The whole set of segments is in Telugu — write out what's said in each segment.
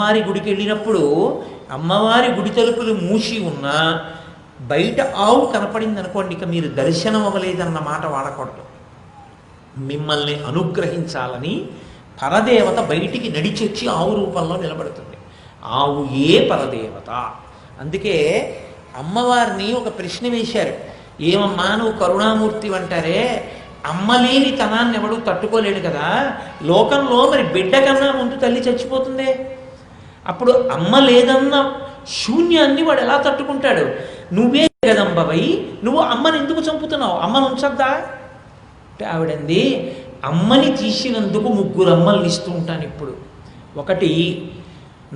అమ్మవారి గుడికి వెళ్ళినప్పుడు అమ్మవారి గుడి తలుపులు మూసి ఉన్నా బయట ఆవు కనపడింది అనుకోండి, ఇక మీరు దర్శనం అవ్వలేదన్న మాట వాడకూడదు. మిమ్మల్ని అనుగ్రహించాలని పరదేవత బయటికి నడిచొచ్చి ఆవు రూపంలో నిలబడుతుంది. ఆవు ఏ పరదేవత. అందుకే అమ్మవారిని ఒక ప్రశ్న వేశారు, ఏమమ్మా నువ్వు కరుణామూర్తి అంటారే, అమ్మలేని తనాన్ని ఎవడు తట్టుకోలేడు కదా, లోకంలో మరి బిడ్డ కన్నా ముందు తల్లి చచ్చిపోతుందే, అప్పుడు అమ్మ లేదన్న శూన్యాన్ని వాడు ఎలా తట్టుకుంటాడు? నువ్వే జగదంబవై నువ్వు అమ్మని ఎందుకు చంపుతున్నావు? అమ్మను ఉంచద్దా అంటే ఆవిడంది, అమ్మని తీసినందుకు 3 అమ్మల్ని ఇస్తూ ఉంటాను ఇప్పుడు. ఒకటి,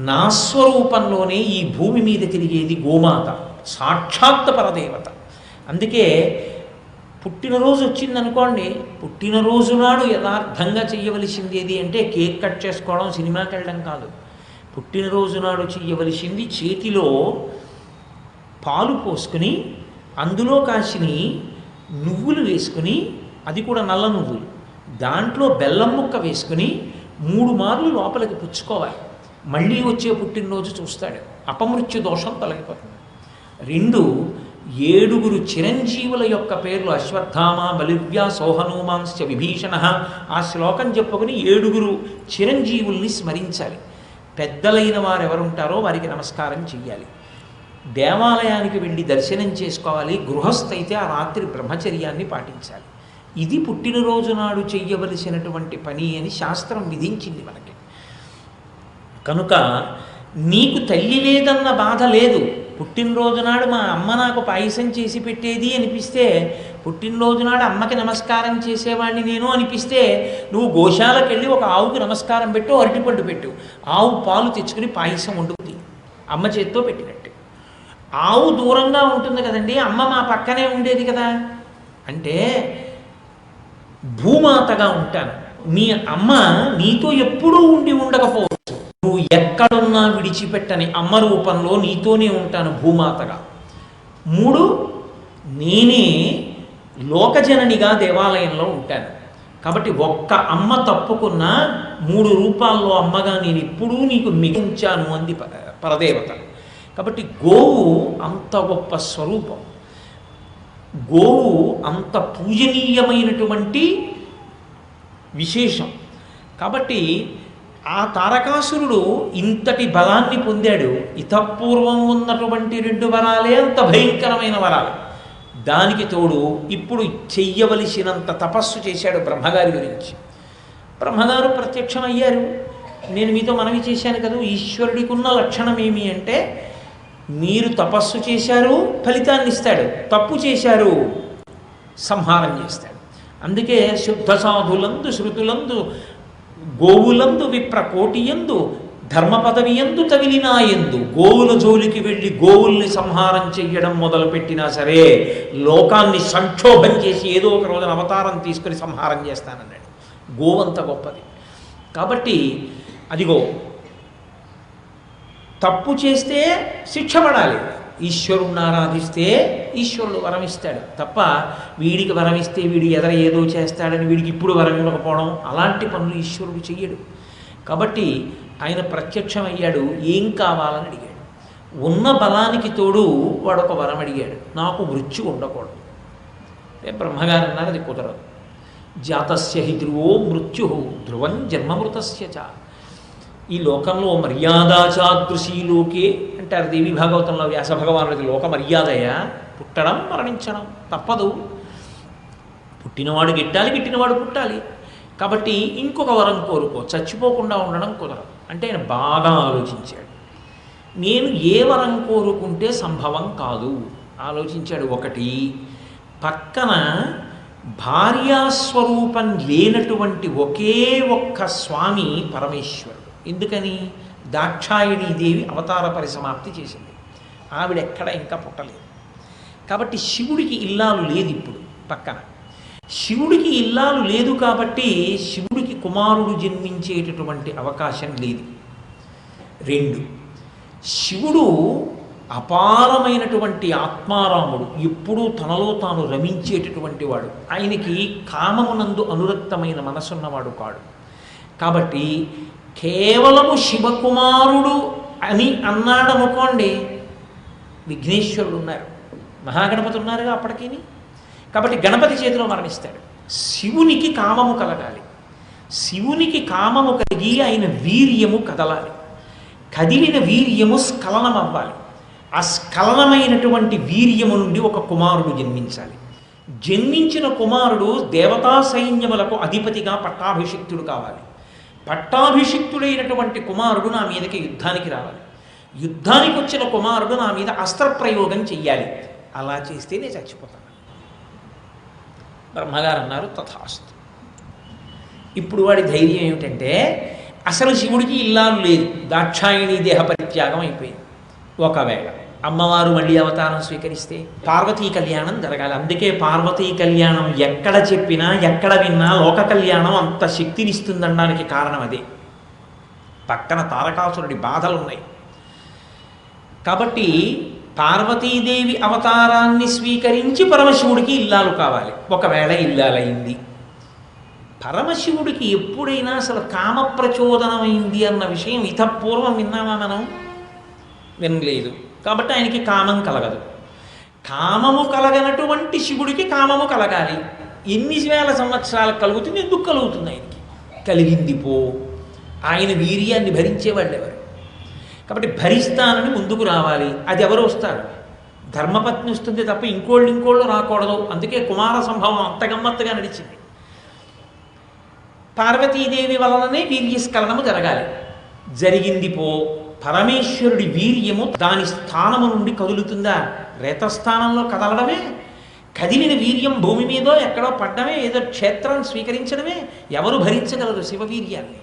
నా స్వరూపంలోనే ఈ భూమి మీద తిరిగేది గోమాత, సాక్షాత్ పరదేవత. అందుకే పుట్టినరోజు వచ్చిందనుకోండి, పుట్టినరోజు నాడు యథార్థంగా చెయ్యవలసింది ఏది అంటే కేక్ కట్ చేసుకోవడం, సినిమాకి వెళ్ళడం కాదు. పుట్టినరోజు నాడు చెయ్యవలసింది చేతిలో పాలు పోసుకుని అందులో కాసిని నువ్వులు వేసుకుని, అది కూడా నల్ల నువ్వులు, దాంట్లో బెల్లం ముక్క వేసుకుని 3 మార్లు లోపలికి పుచ్చుకోవాలి. మళ్ళీ వచ్చే పుట్టినరోజు చూస్తాడు, అపమృత్యు దోషం తొలగిపోతుంది. 2, 7 చిరంజీవుల యొక్క పేర్లు అశ్వత్థామ, బలివ్య, సోహనూమాంశ్చ విభీషణ, ఆ శ్లోకం చెప్పుకొని 7 చిరంజీవుల్ని స్మరించాలి. పెద్దలైన వారు ఎవరుంటారో వారికి నమస్కారం చెయ్యాలి. దేవాలయానికి వెళ్ళి దర్శనం చేసుకోవాలి. గృహస్థైతే ఆ రాత్రి బ్రహ్మచర్యాన్ని పాటించాలి. ఇది పుట్టినరోజు నాడు చెయ్యవలసినటువంటి పని అని శాస్త్రం విధించింది మనకి. కనుక నీకు తల్లి లేదన్న బాధ లేదు. పుట్టినరోజు నాడు మా అమ్మ నాకు పాయసం చేసి పెట్టేది అనిపిస్తే, పుట్టినరోజు నాడు అమ్మకి నమస్కారం చేసేవాడిని నేను అనిపిస్తే, నువ్వు గోశాలకు వెళ్ళి ఒక ఆవుకి నమస్కారం పెట్టు, అరటిపండు పెట్టు, ఆవు పాలు తెచ్చుకుని పాయసం వండుతుంది అమ్మ చేత్తో పెట్టినట్టు. ఆవు దూరంగా ఉంటుంది కదండి, అమ్మ మా పక్కనే ఉండేది కదా అంటే, భూమాతగా ఉంటాను, మీ అమ్మ నీతో ఎప్పుడూ ఉండి ఉండకపోవచ్చు, నువ్వు ఎక్కడున్నా విడిచిపెట్టని అమ్మ రూపంలో నీతోనే ఉంటాను భూమాతగా. 3, నేనే లోకజననిగా దేవాలయంలో ఉంటాను. కాబట్టి ఒక్క అమ్మ తప్పుకున్న 3 రూపాల్లో అమ్మగా నేను ఎప్పుడూ నీకు మిగించాను అంది పరదేవత. కాబట్టి గోవు అంత గొప్ప స్వరూపం, గోవు అంత పూజనీయమైనటువంటి విశేషం. కాబట్టి ఆ తారకాసురుడు ఇంతటి బలాన్ని పొందాడు. ఇతపూర్వం ఉన్నటువంటి 2 వరాలే అంత భయంకరమైన వరాలు. దానికి తోడు ఇప్పుడు చెయ్యవలసినంత తపస్సు చేశాడు బ్రహ్మగారి గురించి. బ్రహ్మగారు ప్రత్యక్షమయ్యారు. నేను మీతో మనవి చేశాను కదా, ఈశ్వరుడికి ఉన్న లక్షణం ఏమి అంటే, మీరు తపస్సు చేశారు ఫలితాన్ని ఇస్తాడు, తప్పు చేశారు సంహారం చేస్తాడు. అందుకే శుద్ధ సాధులందు, శృతులందు, గోవులందు, విప్రకోటియందు, ధర్మ పదవియందు, తవిలినాయందు, గోవుల జోలికి వెళ్ళి గోవుల్ని సంహారం చెయ్యడం మొదలుపెట్టినా సరే లోకాన్ని సంక్షోభం చేసి ఏదో ఒక రోజున అవతారం తీసుకుని సంహారం చేస్తానన్నాడు. గోవంత గొప్పది. కాబట్టి అదిగో తప్పు చేస్తే శిక్ష పడాలి, ఈశ్వరుణ్ణి ఆరాధిస్తే ఈశ్వరుడు వరం ఇస్తాడు తప్ప, వీడికి వరం ఇస్తే వీడి ఎదర ఏదో చేస్తాడని వీడికి ఇప్పుడు వరం ఇవ్వకపోవడం, అలాంటి పనులు ఈశ్వరుడు చెయ్యడు. కాబట్టి ఆయన ప్రత్యక్షమయ్యాడు. ఏం కావాలని అడిగాడు. ఉన్న బలానికి తోడు వాడొక వరం అడిగాడు, నాకు మృత్యు ఉండకూడదు. బ్రహ్మగారు అన్నారు, అది కుదరదు. జాతస్య హి ధ్రువో మృత్యు ధ్రువం జన్మమృతస్య చ. ఈ లోకంలో మర్యాదాచాదృశీ లోకే అంటారు దేవి భాగవతంలో వ్యాస భగవానుడికి. లోక మర్యాదయ పుట్టడం మరణించడం తప్పదు. పుట్టినవాడు గిట్టాలి, గిట్టినవాడు పుట్టాలి. కాబట్టి ఇంకొక వరం కోరుకో, చచ్చిపోకుండా ఉండడం కుదరదు అంటే ఆయన బాగా ఆలోచించాడు. నేను ఏ వరం కోరుకుంటే సంభవం కాదు ఆలోచించాడు. ఒకటి, పక్కన భార్యాస్వరూపం లేనటువంటి ఒకే ఒక్క స్వామి పరమేశ్వరుడు. ఎందుకని? దాక్షాయణీదేవి అవతార పరిసమాప్తి చేసింది, ఆవిడ ఎక్కడ ఇంకా పుట్టలేదు. కాబట్టి శివుడికి ఇల్లాలు లేదు ఇప్పుడు పక్కన. శివుడికి ఇల్లాలు లేదు కాబట్టి శివుడికి కుమారుడు జన్మించేటటువంటి అవకాశం లేదు. 2, శివుడు అపారమైనటువంటి ఆత్మారాముడు, ఎప్పుడూ తనలో తాను రమించేటటువంటి వాడు. ఆయనకి కామమునందు అనురక్తమైన మనసున్నవాడు కాడు. కాబట్టి కేవలము శివకుమారుడు అని అన్నాడనుకోండి, విఘ్నేశ్వరుడు ఉన్నారు, మహాగణపతి ఉన్నారుగా అప్పటికీ. కాబట్టి గణపతి చేతిలో మరణిస్తాడు. శివునికి కామము కలగాలి. శివునికి కామము కలిగి ఆయన వీర్యము కదలాలి. కదిలిన వీర్యము స్ఖలనం అవ్వాలి. ఆ స్ఖలనమైనటువంటి వీర్యము నుండి ఒక కుమారుడు జన్మించాలి. జన్మించిన కుమారుడు దేవతా సైన్యములకు అధిపతిగా పట్టాభిషిక్తుడు కావాలి. పట్టాభిషిక్తుడైనటువంటి కుమారుడు నా మీదకి యుద్ధానికి రావాలి. యుద్ధానికి వచ్చిన కుమారుడు నా మీద అస్త్రప్రయోగం చెయ్యాలి. అలా చేస్తే నేను చచ్చిపోతాను. బ్రహ్మగారు అన్నారు, తథాస్తు. ఇప్పుడు వాడి ధైర్యం ఏమిటంటే, అసలు శివుడికి ఇల్లాలు లేదు, దాక్షాయణీ దేహ పరిత్యాగం అయిపోయింది. ఒకవేళ అమ్మవారు మళ్ళీ అవతారం స్వీకరిస్తే పార్వతీ కళ్యాణం జరగాలి. అందుకే పార్వతీ కళ్యాణం ఎక్కడ చెప్పినా ఎక్కడ విన్నా లోక కళ్యాణం అంత శక్తినిస్తుందనడానికి కారణం అదే. పక్కన తారకాసురుడి బాధలున్నాయి. కాబట్టి పార్వతీదేవి అవతారాన్ని స్వీకరించి పరమశివుడికి ఇల్లాలు కావాలి. ఒకవేళ ఇల్లాలైంది, పరమశివుడికి ఎప్పుడైనా అసలు కామ ప్రచోదనమైంది అన్న విషయం ఇతపూర్వం విన్నామా మనం? వినలేదు. కాబట్టి ఆయనకి కామం కలగదు. కామము కలగనటువంటి శివుడికి కామము కలగాలి. ఎన్ని వేల సంవత్సరాలకు కలుగుతుంది? ఎందుకు కలుగుతుంది? ఆయనకి కలిగింది పో. ఆయన వీర్యాన్ని భరించేవాళ్ళు ఎవరు? కాబట్టి భరిస్తానని ముందుకు రావాలి. అది ఎవరు వస్తారు? ధర్మపత్ని వస్తుంది తప్ప ఇంకోళ్ళు రాకూడదు. అందుకే కుమార సంభవం అంత గమ్మత్తుగా నడిచింది. పార్వతీదేవి వలననే వీర్యస్ఖలనము జరగాలి. జరిగింది పో. పరమేశ్వరుడి వీర్యము దాని స్థానము నుండి కదులుతుందా? రేతస్థానంలో కదలడమే. కదిలిన వీర్యం భూమి మీదో ఎక్కడో పడ్డమే, ఏదో క్షేత్రం స్వీకరించడమే. ఎవరు భరించగలరు శివవీర్యాన్ని?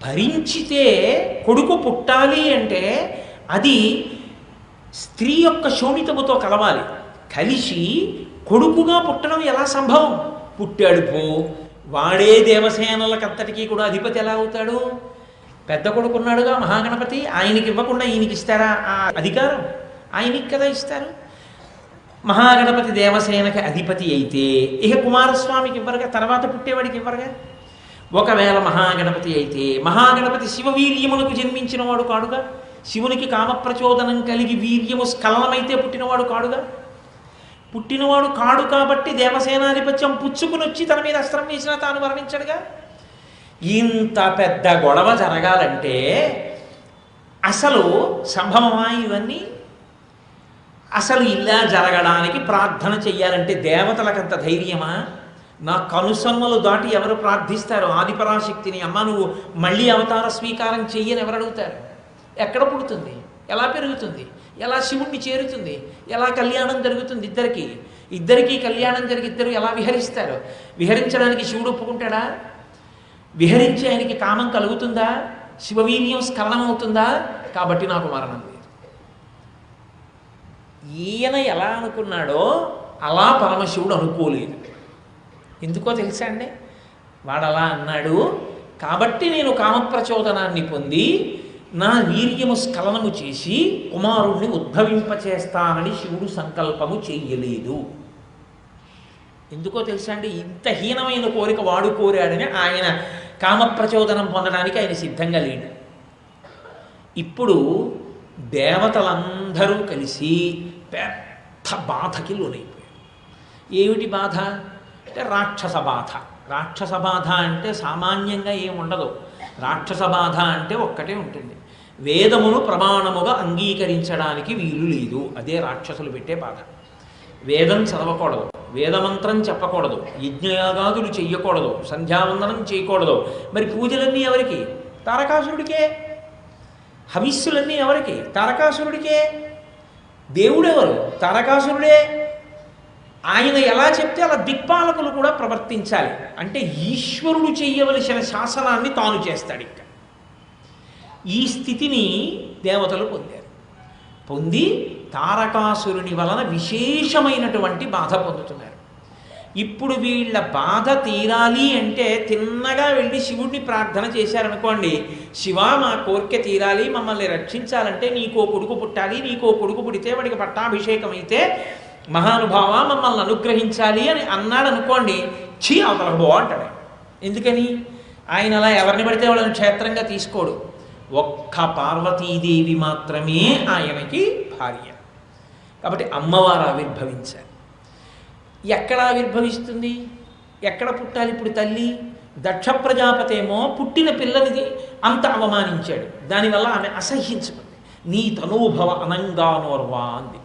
భరించితే కొడుకు పుట్టాలి అంటే అది స్త్రీ యొక్క శోణితముతో కలవాలి. కలిసి కొడుకుగా పుట్టడం ఎలా సంభవం? పుట్టాడు పో. వాడే దేవసేనలకంతటికీ కూడా అధిపతి ఎలా అవుతాడు? పెద్ద కొడుకున్నాడుగా మహాగణపతి, ఆయనకి ఇవ్వకుండా ఈయనకి ఇస్తారా ఆ అధికారం? ఆయనకి కదా ఇస్తారు. మహాగణపతి దేవసేనకి అధిపతి అయితే ఇక కుమారస్వామికి ఇవ్వరుగా, తర్వాత పుట్టేవాడికి ఇవ్వరుగా. ఒకవేళ మహాగణపతి అయితే మహాగణపతి శివవీర్యములకు జన్మించిన వాడు కాడుగా. శివునికి కామప్రచోదనం కలిగి వీర్యము స్ఖలనమైతే పుట్టినవాడు కాడుగా. పుట్టినవాడు కాడు కాబట్టి దేవసేనాధిపత్యం పుచ్చుకుని వచ్చి తన మీద అస్త్రం వేసినా తాను మరణించడుగా. ఇంత పెద్ద గొడవ జరగాలంటే అసలు సంభవమా ఇవన్నీ? అసలు ఇలా జరగడానికి ప్రార్థన చెయ్యాలంటే దేవతలకంత ధైర్యమా? నా కనుసన్నలు దాటి ఎవరు ప్రార్థిస్తారు? ఆదిపరాశక్తిని, అమ్మ నువ్వు మళ్ళీ అవతార స్వీకారం చెయ్యని ఎవరు అడుగుతారు? ఎక్కడ పుడుతుంది? ఎలా పెరుగుతుంది? ఎలా శివుణ్ణి చేరుతుంది? ఎలా కళ్యాణం జరుగుతుంది? ఇద్దరికీ కళ్యాణం జరిగి ఇద్దరు ఎలా విహరిస్తారు? విహరించడానికి శివుడు ఒప్పుకుంటాడా? విహరించి ఆయనకి కామం కలుగుతుందా? శివవీర్యం స్ఖలనం అవుతుందా? కాబట్టి నాకు మరణం లేదు. ఈయన ఎలా అనుకున్నాడో అలా పరమశివుడు అనుకోలేదు. ఎందుకో తెలుసా అండి? వాడు అలా అన్నాడు కాబట్టి నేను కామప్రచోదనాన్ని పొంది నా వీర్యము స్ఖలనము చేసి కుమారుణ్ణి ఉద్భవింపచేస్తానని శివుడు సంకల్పము చెయ్యలేదు. ఎందుకో తెలుసా అండి? ఇంత హీనమైన కోరిక వాడు కోరాడని ఆయన కామప్రచోదనం పొందడానికి ఆయన సిద్ధంగా లేడు. ఇప్పుడు దేవతలందరూ కలిసి పెద్ద బాధకి లోనైపోయారు. ఏమిటి బాధ అంటే రాక్షస బాధ. రాక్షస బాధ అంటే సామాన్యంగా ఏముండదు. రాక్షస బాధ అంటే ఒక్కటే ఉంటుంది, వేదమును ప్రమాణముగా అంగీకరించడానికి వీలు లేదు. అదే రాక్షసులు పెట్టే బాధ. వేదం చదవకూడదు, వేదమంత్రం చెప్పకూడదు, యజ్ఞయాగాదులు చెయ్యకూడదు, సంధ్యావందనం చేయకూడదు. మరి పూజలన్నీ ఎవరికి? తారకాసురుడికే. హవిస్సులన్నీ ఎవరికి? తారకాసురుడికే. దేవుడెవరు? తారకాసురుడే. ఆయన ఎలా చెప్తే అలా దిక్పాలకులు కూడా ప్రవర్తించాలి. అంటే ఈశ్వరుడు చెయ్యవలసిన శాసనాన్ని తాను చేస్తాడు. ఇంకా ఈ స్థితిని దేవతలు పొందారు. పొంది తారకాసురుని వలన విశేషమైనటువంటి బాధ పొందుతున్నారు. ఇప్పుడు వీళ్ళ బాధ తీరాలి అంటే తిన్నగా వెళ్ళి శివుడిని ప్రార్థన చేశారనుకోండి, శివ మా కోరిక తీరాలి, మమ్మల్ని రక్షించాలంటే నీకో కొడుకు పుట్టాలి, నీకో కొడుకు పుడితే వాడికి పట్టాభిషేకం అయితే మహానుభావ మమ్మల్ని అనుగ్రహించాలి అని అన్నాడు అనుకోండి, ఛీ అవతలకు బో అంటాడు. ఎందుకని? ఆయన అలా ఎవరిని పడితే వాళ్ళని క్షేత్రంగా తీసుకోడు. ఒక్క పార్వతీదేవి మాత్రమే ఆయనకి భార్య. కాబట్టి అమ్మవారు ఆవిర్భవించారు. ఎక్కడ ఆవిర్భవిస్తుంది? ఎక్కడ పుట్టాలి ఇప్పుడు తల్లి? దక్ష ప్రజాపతి ఏమో పుట్టిన పిల్లనిది అంత అవమానించాడు. దానివల్ల ఆమె అసహ్యించుకుంది. నీ తనూభవ అనంగానోర్వా అంది.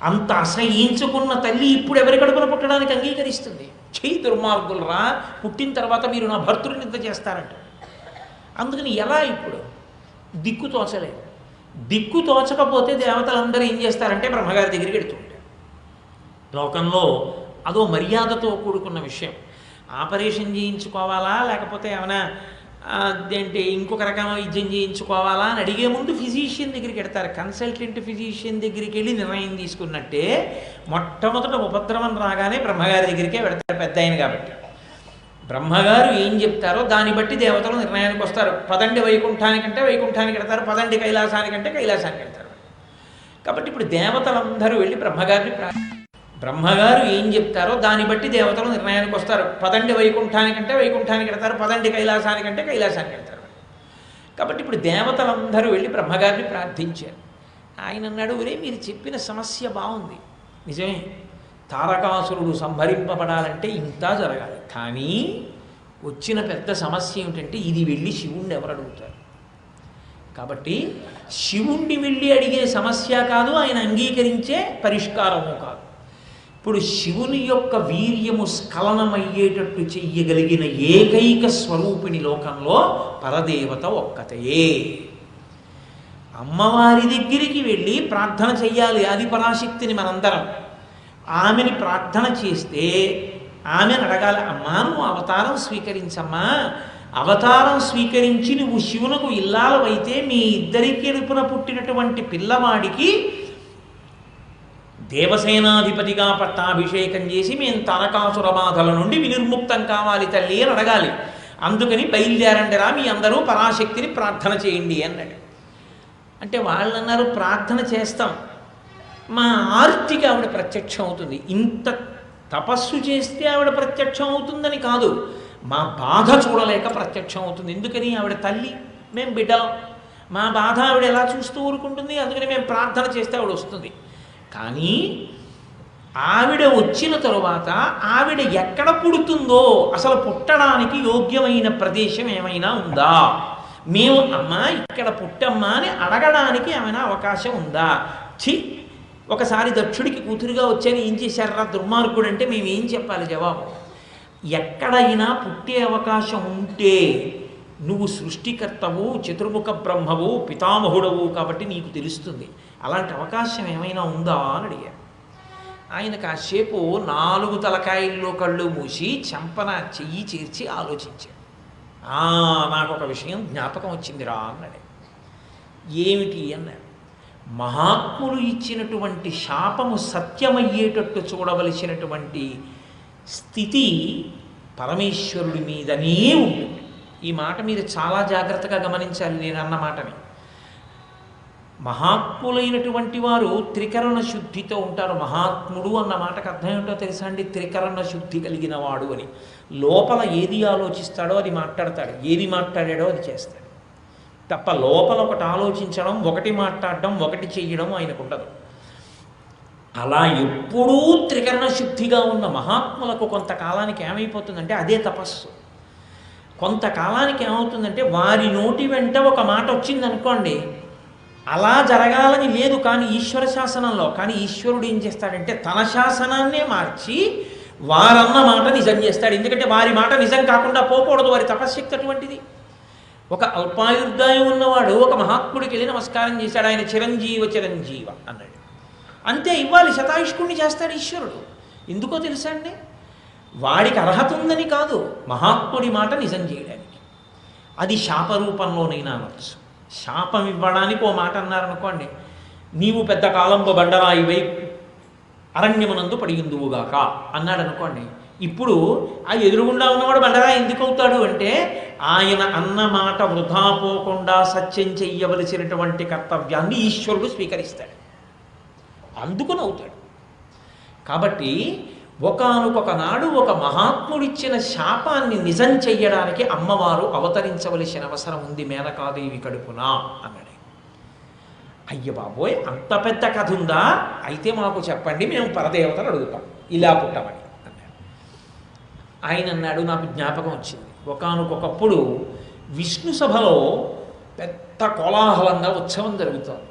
అంత అసహ్యించుకున్న తల్లి ఇప్పుడు ఎవరి కడుపున పుట్టడానికి అంగీకరిస్తుంది? చెయ్యి దుర్మార్గులరా, పుట్టిన తర్వాత మీరు నా భర్తృని ఇంత చేస్తారంట. అందుకని ఎలా ఇప్పుడు దిక్కు తోచలేదు. దిక్కు తోచకపోతే దేవతలందరూ ఏం చేస్తారంటే బ్రహ్మగారి దగ్గరికి వెడుతుంటారు. లోకంలో అదో మర్యాదతో కూడుకున్న విషయం. ఆపరేషన్ చేయించుకోవాలా లేకపోతే ఏమైనా అదేంటి ఇంకొక రకమైన వైద్యం చేయించుకోవాలా అని అడిగే ముందు ఫిజీషియన్ దగ్గరికి వెడతారు. కన్సల్టెంట్ ఫిజీషియన్ దగ్గరికి వెళ్ళి నిర్ణయం తీసుకున్నట్టే మొట్టమొదట ఉపద్రవం రాగానే బ్రహ్మగారి దగ్గరికే వెడతారు, పెద్ద ఆయన కాబట్టి. బ్రహ్మగారు ఏం చెప్తారో దాన్ని బట్టి దేవతలు నిర్ణయానికి వస్తారు. పదండి వైకుంఠానికంటే వైకుంఠానికి వెడతారు, పదండి కైలాసానికంటే కైలాసానికి వెడతారు. కాబట్టి ఇప్పుడు దేవతలందరూ వెళ్ళి బ్రహ్మగారు ఏం చెప్తారో దాన్ని బట్టి దేవతలు నిర్ణయానికి వస్తారు. పదండి వైకుంఠానికంటే వైకుంఠానికి వెడతారు, పదండి కైలాసానికంటే కైలాసానికి వెడతారు. కాబట్టి ఇప్పుడు దేవతలందరూ వెళ్ళి బ్రహ్మగారిని ప్రార్థించారు. ఆయన అన్నాడు, ఒరే మీరు చెప్పిన సమస్య బాగుంది, నిజమే, తారకాసురుడు సంహరింపబడాలంటే ఇంత జరగాలి. కానీ వచ్చిన పెద్ద సమస్య ఏమిటంటే ఇది వెళ్ళి శివుణ్ణి ఎవరు అడుగుతారు? కాబట్టి శివుణ్ణి వెళ్ళి అడిగే సమస్య కాదు, ఆయన అంగీకరించే పరిష్కారము కాదు. ఇప్పుడు శివుని యొక్క వీర్యము స్ఖలనమయ్యేటట్టు చెయ్యగలిగిన ఏకైక స్వరూపిణి లోకంలో పరదేవత ఒక్కతే. అమ్మవారి దగ్గరికి వెళ్ళి ప్రార్థన చెయ్యాలి, అది పరాశక్తిని మనందరం. ఆమెని ప్రార్థన చేస్తే ఆమెను అడగాలి, అమ్మా నువ్వు అవతారం స్వీకరించమ్మా, అవతారం స్వీకరించి నువ్వు శివునకు ఇల్లాలవైతే మీ ఇద్దరికి ఎడుపున పుట్టినటువంటి పిల్లవాడికి దేవసేనాధిపతిగా పట్టాభిషేకం చేసి మేము తారకాసుర బాధల నుండి వినిర్ముక్తం కావాలి తల్లి అని అడగాలి. అందుకని బయలుదేరండిరా మీ అందరూ పరాశక్తిని ప్రార్థన చేయండి అన్నాడు. అంటే వాళ్ళు అన్నారు, ప్రార్థన చేస్తాం, మా ఆర్తికి ఆవిడ ప్రత్యక్షం అవుతుంది. ఇంత తపస్సు చేస్తే ఆవిడ ప్రత్యక్షం అవుతుందని కాదు, మా బాధ చూడలేక ప్రత్యక్షం అవుతుంది. ఎందుకని? ఆవిడ తల్లి, మేము బిడ్డలం, మా బాధ ఆవిడ ఎలా చూస్తూ ఊరుకుంటుంది? అందుకని మేము ప్రార్థన చేస్తే ఆవిడ వస్తుంది. కానీ ఆవిడ వచ్చిన తరువాత ఆవిడ ఎక్కడ పుడుతుందో అసలు పుట్టడానికి యోగ్యమైన ప్రదేశం ఏమైనా ఉందా? మేము అమ్మ ఇక్కడ పుట్టమ్మా అని అడగడానికి ఏమైనా అవకాశం ఉందా? ఒకసారి దక్షుడికి కూతురుగా వచ్చాను, ఏం చేశారా దుర్మార్గుడు అంటే మేము ఏం చెప్పాలి జవాబు? ఎక్కడైనా పుట్టే అవకాశం ఉంటే నువ్వు సృష్టికర్తవు, చతుర్ముఖ బ్రహ్మవు, పితామహుడవు, కాబట్టి నీకు తెలుస్తుంది. అలాంటి అవకాశం ఏమైనా ఉందా అని అడిగారు. ఆయన కాసేపు 4 తలకాయల్లో కళ్ళు మూసి చెంపన చెయ్యి చేర్చి ఆలోచించాడు. నాకు ఒక విషయం జ్ఞాపకం వచ్చిందిరా అన్నాడు. ఏమిటి అన్నాడు. మహాత్ములు ఇచ్చినటువంటి శాపము సత్యమయ్యేటట్టు చూడవలసినటువంటి స్థితి పరమేశ్వరుడి మీదనే ఉంటుంది. ఈ మాట మీరు చాలా జాగ్రత్తగా గమనించాలి. నేను అన్న మాటని, మహాత్ములైనటువంటి వారు త్రికరణ శుద్ధితో ఉంటారు. మహాత్ముడు అన్న మాటకు అర్థం ఏమిటో తెలుసా అండి? త్రికరణ శుద్ధి కలిగిన వాడు అని. లోపల ఏది ఆలోచిస్తాడో అది మాట్లాడతాడు, ఏది మాట్లాడాడో అది చేస్తాడు తప్ప లోపల ఒకటి ఆలోచించడం, ఒకటి మాట్లాడడం, ఒకటి చెయ్యడం ఆయనకు ఉండదు. అలా ఎప్పుడూ త్రికరణ శుద్ధిగా ఉన్న మహాత్ములకు కొంతకాలానికి ఏమైపోతుందంటే అదే తపస్సు. కొంతకాలానికి ఏమవుతుందంటే వారి నోటి వెంట ఒక మాట వచ్చిందనుకోండి, అలా జరగాలని లేదు కానీ ఈశ్వర శాసనంలో, కానీ ఈశ్వరుడు ఏం చేస్తాడంటే తన శాసనాన్నే మార్చి వారన్న మాట నిజం చేస్తాడు. ఎందుకంటే వారి మాట నిజం కాకుండా పోకూడదు, వారి తపశ్శక్తి అటువంటిది. ఒక అల్పాయుర్దాయం ఉన్నవాడు ఒక మహాత్ముడికి వెళ్ళి నమస్కారం చేశాడు, ఆయన చిరంజీవ చిరంజీవ అన్నాడు. అంతే, ఇవ్వాలి, శతాయుష్కుణ్ణి చేస్తాడు ఈశ్వరుడు. ఎందుకో తెలుసా అండి? వాడికి అర్హత ఉందని కాదు, మహాత్ముడి మాట నిజం చేయడానికి. అది శాపరూపంలోనైనా అనొచ్చు. శాపం ఇవ్వడానికి ఓ మాట అన్నారనుకోండి, నీవు పెద్ద కాలంబ బండరాయివై అరణ్యమునందు పడియుందువుగాక అన్నాడు అనుకోండి. ఇప్పుడు ఆ ఎదురుగుండా ఉన్నవాడు బండరాయి ఎందుకు అవుతాడు అంటే ఆయన అన్న మాట వృధా పోకుండా సత్యం చెయ్యవలసినటువంటి కర్తవ్యాన్ని ఈశ్వరుడు స్వీకరిస్తాడు, అందుకుని అవుతాడు. కాబట్టి ఒకానొక నాడు ఒక మహాత్ముడిచ్చిన శాపాన్ని నిజం చెయ్యడానికి అమ్మవారు అవతరించవలసిన అవసరం ఉంది మేనకాదేవి కడుపున అన్నాడు. అయ్య బాబోయ్, అంత పెద్ద కథ ఉందా? అయితే మాకు చెప్పండి, మేము పరదేవతను అడుగుతాం, ఇలా పుట్టమని అన్నాడు. ఆయన అన్నాడు, నాకు జ్ఞాపకం వచ్చింది, ఒకానొకప్పుడు విష్ణు సభలో పెద్ద కోలాహలంగా ఉత్సవం జరుగుతుంది.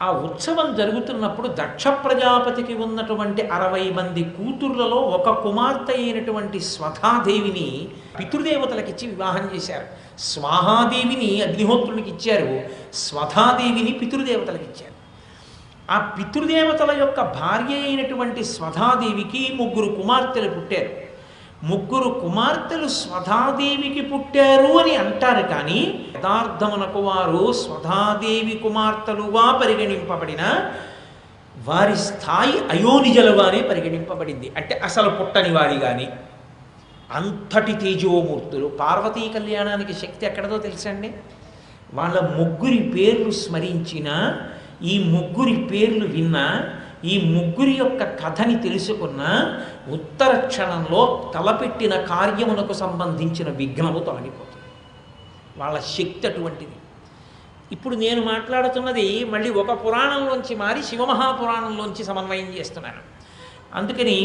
ఆ ఉత్సవం జరుగుతున్నప్పుడు దక్ష ప్రజాపతికి ఉన్నటువంటి 60 మంది కూతుర్లలో ఒక కుమార్తె అయినటువంటి స్వధాదేవిని పితృదేవతలకిచ్చి వివాహం చేశారు. స్వాహాదేవిని అగ్నిహోత్రునికి ఇచ్చారు, స్వధాదేవిని పితృదేవతలకు ఇచ్చారు. ఆ పితృదేవతల యొక్క భార్య అయినటువంటి స్వధాదేవికి 3 కుమార్తెలు పుట్టారు. 3 కుమార్తెలు స్వధాదేవికి పుట్టారు అని అంటారు, కానీ యథార్థమునకు వారు స్వధాదేవి కుమార్తెలుగా పరిగణింపబడిన వారి స్థాయి అయోనిజలుగానే పరిగణింపబడింది. అంటే అసలు పుట్టని వారి కానీ అంతటి తేజోమూర్తులు. పార్వతీ కళ్యాణానికి శక్తి ఎక్కడదో తెలుసండి. వాళ్ళ 3 పేర్లు స్మరించిన, ఈ 3 పేర్లు విన్నా, ఈ 3 యొక్క కథని తెలుసుకున్న ఉత్తర క్షణంలో తలపెట్టిన కార్యమునకు సంబంధించిన విఘ్నము తొలగిపోతుంది. వాళ్ళ శక్తి అటువంటిది. ఇప్పుడు నేను మాట్లాడుతున్నది మళ్ళీ ఒక పురాణంలోంచి మారి శివమహాపురాణంలోంచి సమన్వయం చేస్తున్నాను. అందుకని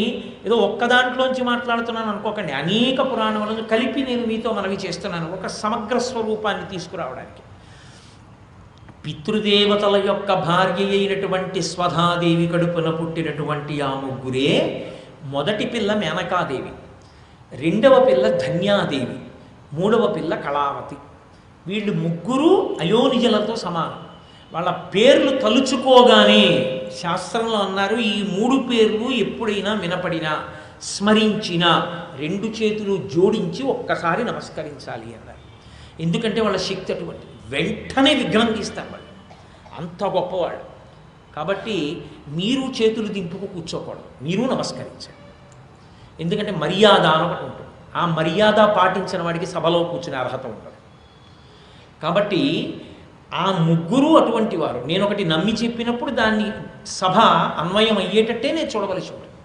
ఏదో ఒక్క దాంట్లోంచి మాట్లాడుతున్నాను అనుకోకండి, అనేక పురాణములను కలిపి నేను మీతో మనవి చేస్తున్నాను ఒక సమగ్ర స్వరూపాన్ని తీసుకురావడానికి. పితృదేవతల యొక్క భార్య అయినటువంటి స్వధాదేవి కడుపున పుట్టినటువంటి ఆ 3 మొదటి పిల్ల మేనకాదేవి, 2వ పిల్ల ధన్యాదేవి, 3వ పిల్ల కళావతి. వీళ్ళు 3 అయోనిజలతో సమానం. వాళ్ళ పేర్లు తలుచుకోగానే శాస్త్రంలో అన్నారు, ఈ 3 పేర్లు ఎప్పుడైనా వినపడినా స్మరించినా 2 చేతులు జోడించి ఒక్కసారి నమస్కరించాలి అన్నారు. ఎందుకంటే వాళ్ళ శక్తి అటువంటి, వెంటనే విఘ్నం తీస్తారు వాళ్ళు, అంత గొప్పవాళ్ళు. కాబట్టి మీరు చేతులు దింపుకు కూర్చోకూడదు, మీరు నమస్కరించండి. ఎందుకంటే మర్యాద అని ఒకటి ఉంటుంది, ఆ మర్యాద పాటించిన వాడికి సభలో కూర్చునే అర్హత ఉంటుంది. కాబట్టి ఆ 3 అటువంటి వారు. నేను ఒకటి నమ్మి చెప్పినప్పుడు దాన్ని సభ అన్వయం అయ్యేటట్టే నేను చూడవలసి ఉంటుంది.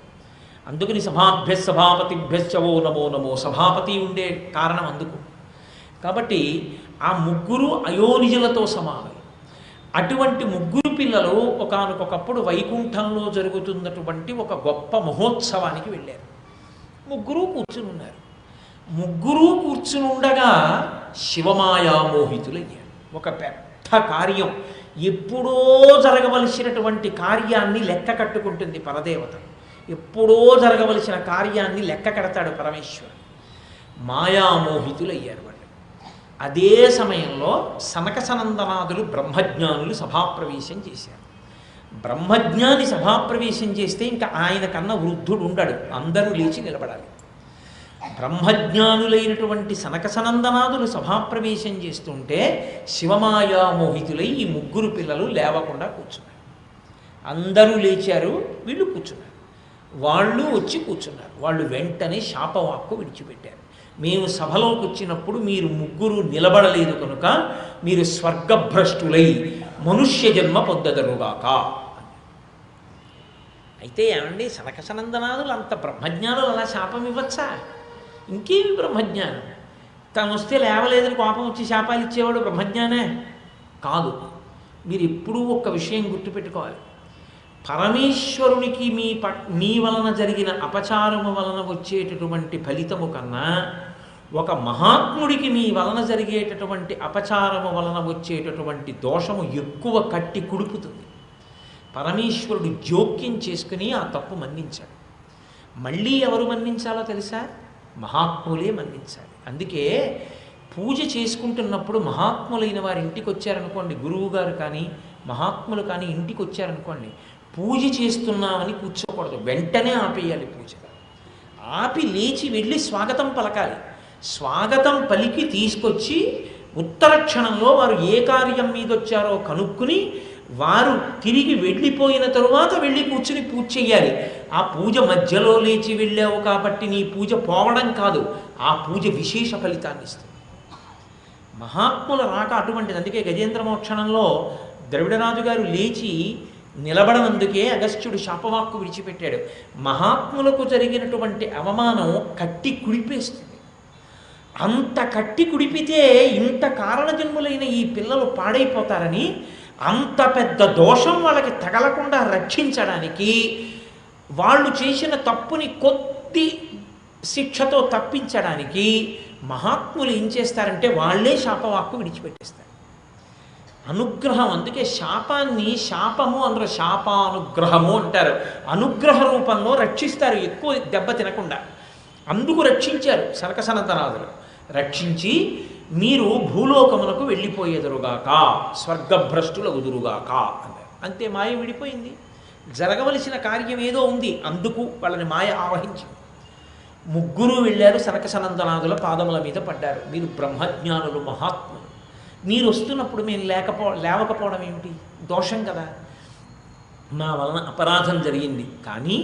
అందుకని సభాభ్య సభాపతిభ్యశ్చవో నమో నమో, సభాపతి ఉండే కారణం అందుకు. కాబట్టి ఆ 3 అయోనిజులతో సమానం. అటువంటి 3 పిల్లలు ఒకానొకప్పుడు వైకుంఠంలో జరుగుతున్నటువంటి ఒక గొప్ప మహోత్సవానికి వెళ్ళారు. 3 కూర్చుని ఉన్నారు. 3 కూర్చుని ఉండగా శివమాయామోహితులయ్యారు. ఒక పెద్ద కార్యం, ఎప్పుడో జరగవలసినటువంటి కార్యాన్ని లెక్క కట్టుకుంటుంది పరదేవత. ఎప్పుడో జరగవలసిన కార్యాన్ని లెక్క కడతాడు పరమేశ్వరుడు. మాయామోహితులయ్యారు వాళ్ళు. అదే సమయంలో సనక సనందనాదులు బ్రహ్మజ్ఞానులు సభాప్రవేశం చేశారు. బ్రహ్మజ్ఞాని సభాప్రవేశం చేస్తే ఇంకా ఆయన కన్నా వృద్ధుడు ఉండడు, అందరూ లేచి నిలబడాలి. బ్రహ్మజ్ఞానులైనటువంటి సనక సనందనాదులు సభాప్రవేశం చేస్తుంటే శివమాయామోహితులై ఈ 3 పిల్లలు లేవకుండా కూర్చున్నారు. అందరూ లేచారు, వీళ్ళు కూర్చున్నారు. వాళ్ళు వచ్చి కూర్చున్నారు. వాళ్ళు వెంటనే శాపవాక్కు విడిచిపెట్టారు. మేము సభలోకి వచ్చినప్పుడు మీరు 3 నిలబడలేదు కనుక మీరు స్వర్గభ్రష్టులై మనుష్య జన్మ పొందదరుగాక. అయితే ఏమండి, సనక సనందనాదులు అంత బ్రహ్మజ్ఞానులు అలా శాపం ఇవ్వచ్చా? ఇంకేమి బ్రహ్మజ్ఞానం? తను వస్తే లేవలేదని కోపం వచ్చి శాపాలు ఇచ్చేవాడు బ్రహ్మజ్ఞానే కాదు. మీరు ఎప్పుడూ ఒక్క విషయం గుర్తుపెట్టుకోవాలి, పరమేశ్వరునికి మీ వలన జరిగిన అపచారము వలన వచ్చేటటువంటి ఫలితము కన్నా ఒక మహాత్ముడికి మీ వలన జరిగేటటువంటి అపచారము వలన వచ్చేటటువంటి దోషము ఎక్కువ కట్టి కుడుపుతుంది. పరమేశ్వరుడు జోక్యం చేసుకుని ఆ తప్పు మన్నించాడు. మళ్ళీ ఎవరు మన్నించాలో తెలుసా? మహాత్ములే మన్నించాలి. అందుకే పూజ చేసుకుంటున్నప్పుడు మహాత్ములైన వారి ఇంటికి వచ్చారనుకోండి, గురువు గారు కానీ మహాత్ములు కానీ ఇంటికి వచ్చారనుకోండి, పూజ చేస్తున్నామని కూర్చోకూడదు, వెంటనే ఆపేయాలి పూజ. ఆపి లేచి వెళ్ళి స్వాగతం పలకాలి. స్వాగతం పలికి తీసుకొచ్చి ఉత్తర క్షణంలో వారు ఏ కార్యం మీద వచ్చారో కనుక్కుని వారు తిరిగి వెళ్ళిపోయిన తరువాత వెళ్ళి కూర్చుని పూజ చెయ్యాలి. ఆ పూజ మధ్యలో లేచి వెళ్ళావు కాబట్టి నీ పూజ పోవడం కాదు, ఆ పూజ విశేష ఫలితాన్ని ఇస్తుంది. మహాత్ముల రాక అటువంటిది. అందుకే గజేంద్ర మోక్షణంలో ద్రవిడరాజు గారు లేచి నిలబడనందుకే అగస్త్యుడు శాపవాక్కు విడిచిపెట్టాడు. మహాత్ములకు జరిగినటువంటి అవమానం కట్టి కుడిపేస్తుంది. అంత కట్టి కుడిపితే ఇంత కారణజన్ములైన ఈ పిల్లలు పాడైపోతారని, అంత పెద్ద దోషం వాళ్ళకి తగలకుండా రక్షించడానికి, వాళ్ళు చేసిన తప్పుని కొద్ది శిక్షతో తప్పించడానికి మహాత్ములు ఏం చేస్తారంటే వాళ్ళే శాపవాక్కు విడిచిపెట్టేస్తారు. అనుగ్రహం, అందుకే శాపాన్ని శాపము అందరూ శాపానుగ్రహము అంటారు. అనుగ్రహ రూపంలో రక్షిస్తారు, ఎక్కువ దెబ్బ తినకుండా. అందుకు రక్షించారు సనకసనందనాథులు. రక్షించి మీరు భూలోకమునకు వెళ్ళిపోయేదురుగాక, స్వర్గభ్రష్టుల ఉదురుగాక అన్నారు. అంతే, మాయ విడిపోయింది. జరగవలసిన కార్యం ఏదో ఉంది, అందుకు వాళ్ళని మాయ ఆవహించింది. ముగ్గురు వెళ్ళారు, సనకసనందనాథుల పాదముల మీద పడ్డారు. మీరు బ్రహ్మజ్ఞానులు, మహాత్ములు, మీరు వస్తున్నప్పుడు మేము లేవకపోవడం ఏమిటి? దోషం కదా, మా వలన అపరాధం జరిగింది, కానీ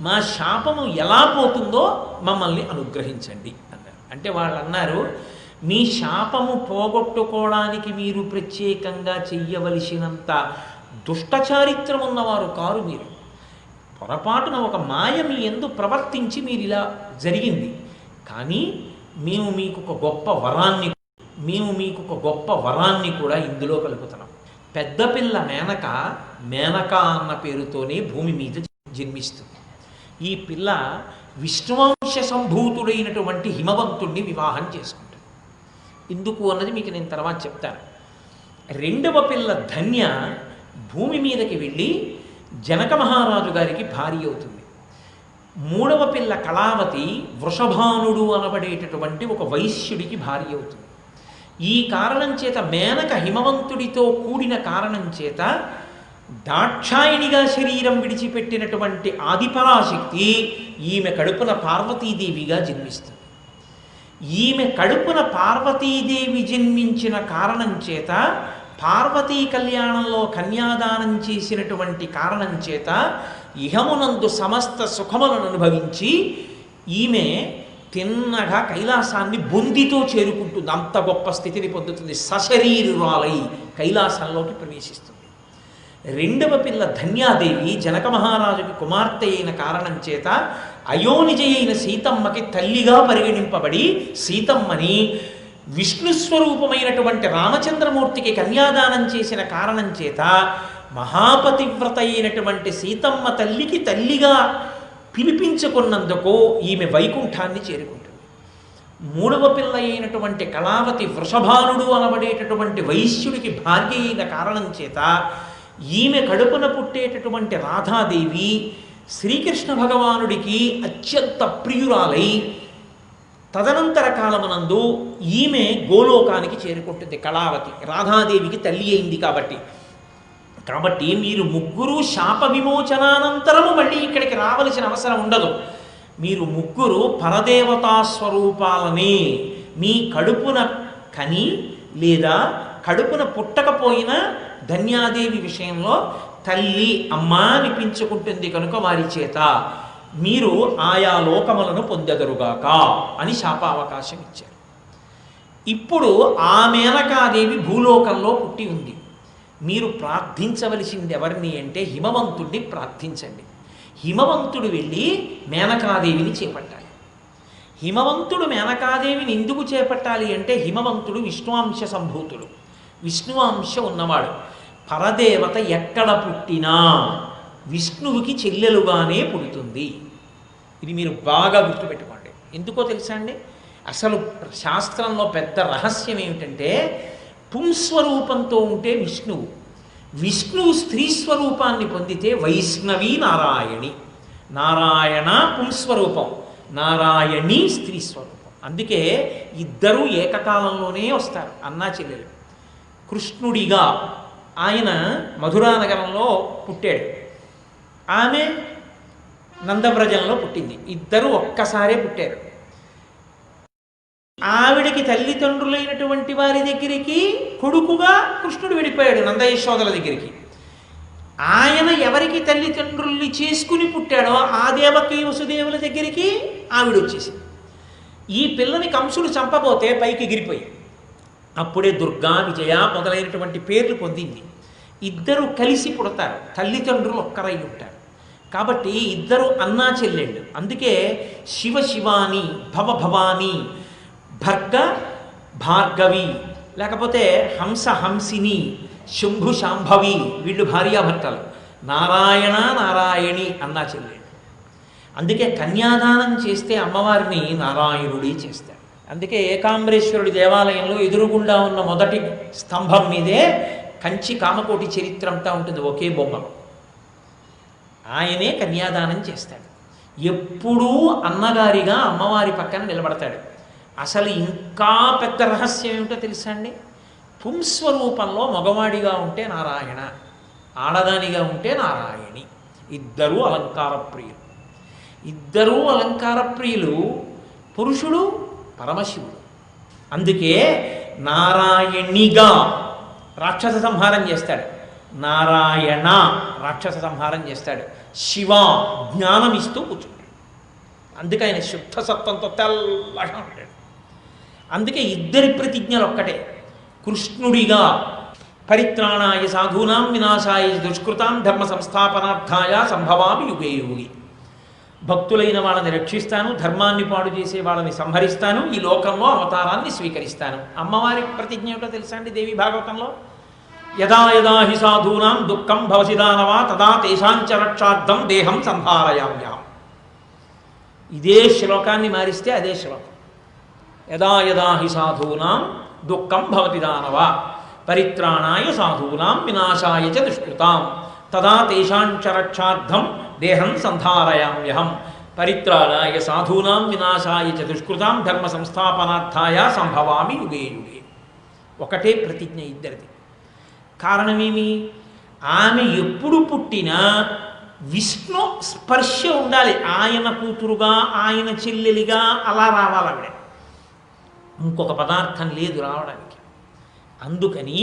మా శాపము ఎలా పోతుందో మమ్మల్ని అనుగ్రహించండి అన్నారు. అంటే వాళ్ళు అన్నారు, మీ శాపము పోగొట్టుకోవడానికి మీరు ప్రత్యేకంగా చెయ్యవలసినంత దుష్టచారిత్రం ఉన్నవారు కారు మీరు. పొరపాటున ఒక మాయ మీ యందు ప్రవర్తించి మీరు ఇలా జరిగింది, కానీ మేము మీకు ఒక గొప్ప వరాన్ని కూడా ఇందులో కలుపుతున్నాం. పెద్ద పిల్ల మేనక అన్న పేరుతోనే భూమి మీద జన్మిస్తుంది. ఈ పిల్ల విష్ణువంశ సంభూతుడైనటువంటి హిమవంతుణ్ణి వివాహం చేసుకుంటుంది. ఎందుకు అన్నది మీకు నేను తర్వాత చెప్తాను. రెండవ పిల్ల ధన్య భూమి మీదకి వెళ్ళి జనక మహారాజు గారికి భార్య అవుతుంది. మూడవ పిల్ల కళావతి వృషభానుడు అనబడేటటువంటి ఒక వైశ్యుడికి భార్య అవుతుంది. ఈ కారణం చేత మేనక హిమవంతుడితో కూడిన కారణం చేత దాక్షాయినిగా శరీరం విడిచిపెట్టినటువంటి ఆదిపరాశక్తి ఈమె కడుపున పార్వతీదేవిగా జన్మిస్తుంది. ఈమె కడుపున పార్వతీదేవి జన్మించిన కారణం చేత, పార్వతీ కళ్యాణంలో కన్యాదానం చేసినటువంటి కారణం చేత ఇహమునందు సమస్త సుఖములను అనుభవించి ఈమె తిన్నగా కైలాసాన్ని బొందితో చేరుకుంటుంది. అంత గొప్ప స్థితిని పొందుతుంది. సశరీరురాలై కైలాసంలోకి ప్రవేశిస్తుంది. రెండవ పిల్ల ధన్యాదేవి జనక మహారాజుకి కుమార్తె అయిన కారణం చేత అయోనిజ అయిన సీతమ్మకి తల్లిగా పరిగణింపబడి సీతమ్మని విష్ణుస్వరూపమైనటువంటి రామచంద్రమూర్తికి కన్యాదానం చేసిన కారణం చేత మహాపతివ్రత అయినటువంటి సీతమ్మ తల్లికి తల్లిగా పిలిపించుకున్నందుకు ఈమె వైకుంఠాన్ని చేరుకుంటుంది. మూడవ పిల్ల అయినటువంటి కళావతి వృషభానుడు అనబడేటటువంటి వైశ్యుడికి భార్య అయిన కారణం చేత ఈమె కడుపున పుట్టేటటువంటి రాధాదేవి శ్రీకృష్ణ భగవానుడికి అత్యంత ప్రియురాలై తదనంతర కాలమునందు ఈమె గోలోకానికి చేరుకుంటుంది. కళావతి రాధాదేవికి తల్లి అయింది కాబట్టి మీరు ముగ్గురు శాప విమోచనానంతరము మళ్ళీ ఇక్కడికి రావలసిన అవసరం ఉండదు. మీరు ముగ్గురు పరదేవతా స్వరూపాలనే. మీ కడుపున కని లేదా కడుపున పుట్టకపోయిన ధన్యాదేవి విషయంలో తల్లి అమ్మా అనిపించుకుంటుంది కనుక వారి చేత మీరు ఆయా లోకములను పొందెదరుగాక అని శాపావకాశం ఇచ్చారు. ఇప్పుడు ఆ మేనకాదేవి భూలోకంలో పుట్టి ఉంది. మీరు ప్రార్థించవలసింది ఎవరిని అంటే హిమవంతుడిని ప్రార్థించండి. హిమవంతుడు వెళ్ళి మేనకాదేవిని చేపట్టాలి. హిమవంతుడు మేనకాదేవిని ఎందుకు చేపట్టాలి అంటే హిమవంతుడు విష్ణువంశ సంభూతుడు, విష్ణువంశ ఉన్నవాడు. పరదేవత ఎక్కడ పుట్టినా విష్ణువుకి చెల్లెలుగానే పుడుతుంది. ఇది మీరు బాగా గుర్తుపెట్టుకోండి. ఎందుకో తెలుసా అండి, అసలు శాస్త్రంలో పెద్ద రహస్యం ఏమిటంటే పుంస్వరూపంతో ఉంటే విష్ణువు స్త్రీ స్వరూపాన్ని పొందితే వైష్ణవి నారాయణి. నారాయణ పుంస్వరూపం, నారాయణి స్త్రీ స్వరూపం. అందుకే ఇద్దరూ ఏకకాలంలోనే వస్తారు, అన్నా చెల్లెలు. కృష్ణుడిగా ఆయన మధురానగరంలో పుట్టాడు, ఆమె నందవ్రజంలో పుట్టింది. ఇద్దరు ఒక్కసారే పుట్టారు. ఆవిడికి తల్లిదండ్రులైనటువంటి వారి దగ్గరికి కొడుకుగా కృష్ణుడు వెళ్ళిపోయాడు నందయశోదల దగ్గరికి. ఆయన ఎవరికి తల్లిదండ్రుల్ని చేసుకుని పుట్టాడో ఆ దేవకి వసుదేవుల దగ్గరికి ఆవిడ వచ్చేసింది. ఈ పిల్లని కంసుడు చంపబోతే పైకి ఎగిరిపోయి అప్పుడే దుర్గా, విజయ మొదలైనటువంటి పేర్లు పొందింది. ఇద్దరు కలిసి పుడతారు, తల్లిదండ్రులు ఒక్కరై ఉంటారు. కాబట్టి ఇద్దరు అన్నా చెల్లెళ్ళు. అందుకే శివ శివాని, భవ భవాని, భర్గ భార్గవి, లేకపోతే హంస హంసిని, శంభు శాంభవి, వీళ్ళు భార్యాభర్తలు. నారాయణ నారాయణి అన్నా చెల్లెళ్ళు. అందుకే కన్యాదానం చేస్తే అమ్మవారిని నారాయణుడి చేస్తారు. అందుకే ఏకాంబరేశ్వరుడి దేవాలయంలో ఎదురుగుండా ఉన్న మొదటి స్తంభం మీదే కంచి కామకోటి చరిత్ర అంతా ఉంటుంది, ఒకే బొమ్మలో. ఆయనే కన్యాదానం చేస్తాడు. ఎప్పుడూ అన్నగారిగా అమ్మవారి పక్కన నిలబడతాడు. అసలు ఇంకా పెద్ద రహస్యం ఏమిటో తెలుసా అండి? పుంస్వరూపంలో మగవాడిగా ఉంటే నారాయణ, ఆడదానిగా ఉంటే నారాయణి. ఇద్దరూ అలంకార ప్రియులు. ఇద్దరూ అలంకార ప్రియులు. పురుషుడు పరమశివుడు. అందుకే నారాయణిగా రాక్షస సంహారం చేస్తాడు, నారాయణ రాక్షస సంహారం చేస్తాడు, శివ జ్ఞానం ఇస్తూ కూర్చుంటాడు. అందుకే ఆయన శుద్ధ సత్వంతో తెల్లగా ఉంటాడు. అందుకే ఇద్దరి ప్రతిజ్ఞలు ఒక్కటే. కృష్ణుడిగా పరిత్రాణాయ సాధూనాం వినాశాయ దుష్కృతాం ధర్మ సంస్థాపనార్థాయ సంభవామి యుగే యుగి. భక్తులైన వాళ్ళని రక్షిస్తాను, ధర్మాన్ని పాడు చేసే వాళ్ళని సంహరిస్తాను, ఈ లోకంలో అవతారాన్ని స్వీకరిస్తాను. అమ్మవారి ప్రతిజ్ఞ ఏమిటో తెలుసా అండి? దేవి భాగవతంలో యదా యదా హి సాధూనాం దుఃఖం భవసి దానవా తదా తేషాంచ రక్షార్థం దేహం సంహారయామ్యాం. ఇదే శ్లోకాన్ని మారిస్తే అదే శ్లోకం. యదా యదా హి సాధూనాం దుఃఖం భవతి దానవా పరిత్రాణాయ సాధూనాం వినాశాయ చ దుష్కృతాం తదా తేషాంచ రక్షార్థం దేహం సంధారయామ్యహం పరిత్రాణాయ సాధూనాం వినాశాయ చ దుష్కృతాం ధర్మ సంస్థాపనార్థాయ సంభవామి యుగే యుగే. ఒకటే ప్రతిజ్ఞ ఇద్దరిది. కారణమేమి? ఆమె ఎప్పుడు పుట్టినా విష్ణు స్పర్శ ఉండాలి. ఆయన కూతురుగా, ఆయన చెల్లెలిగా అలా రావాలి ఆవిడ. ఇంకొక పదార్థం లేదు రావడానికి. అందుకని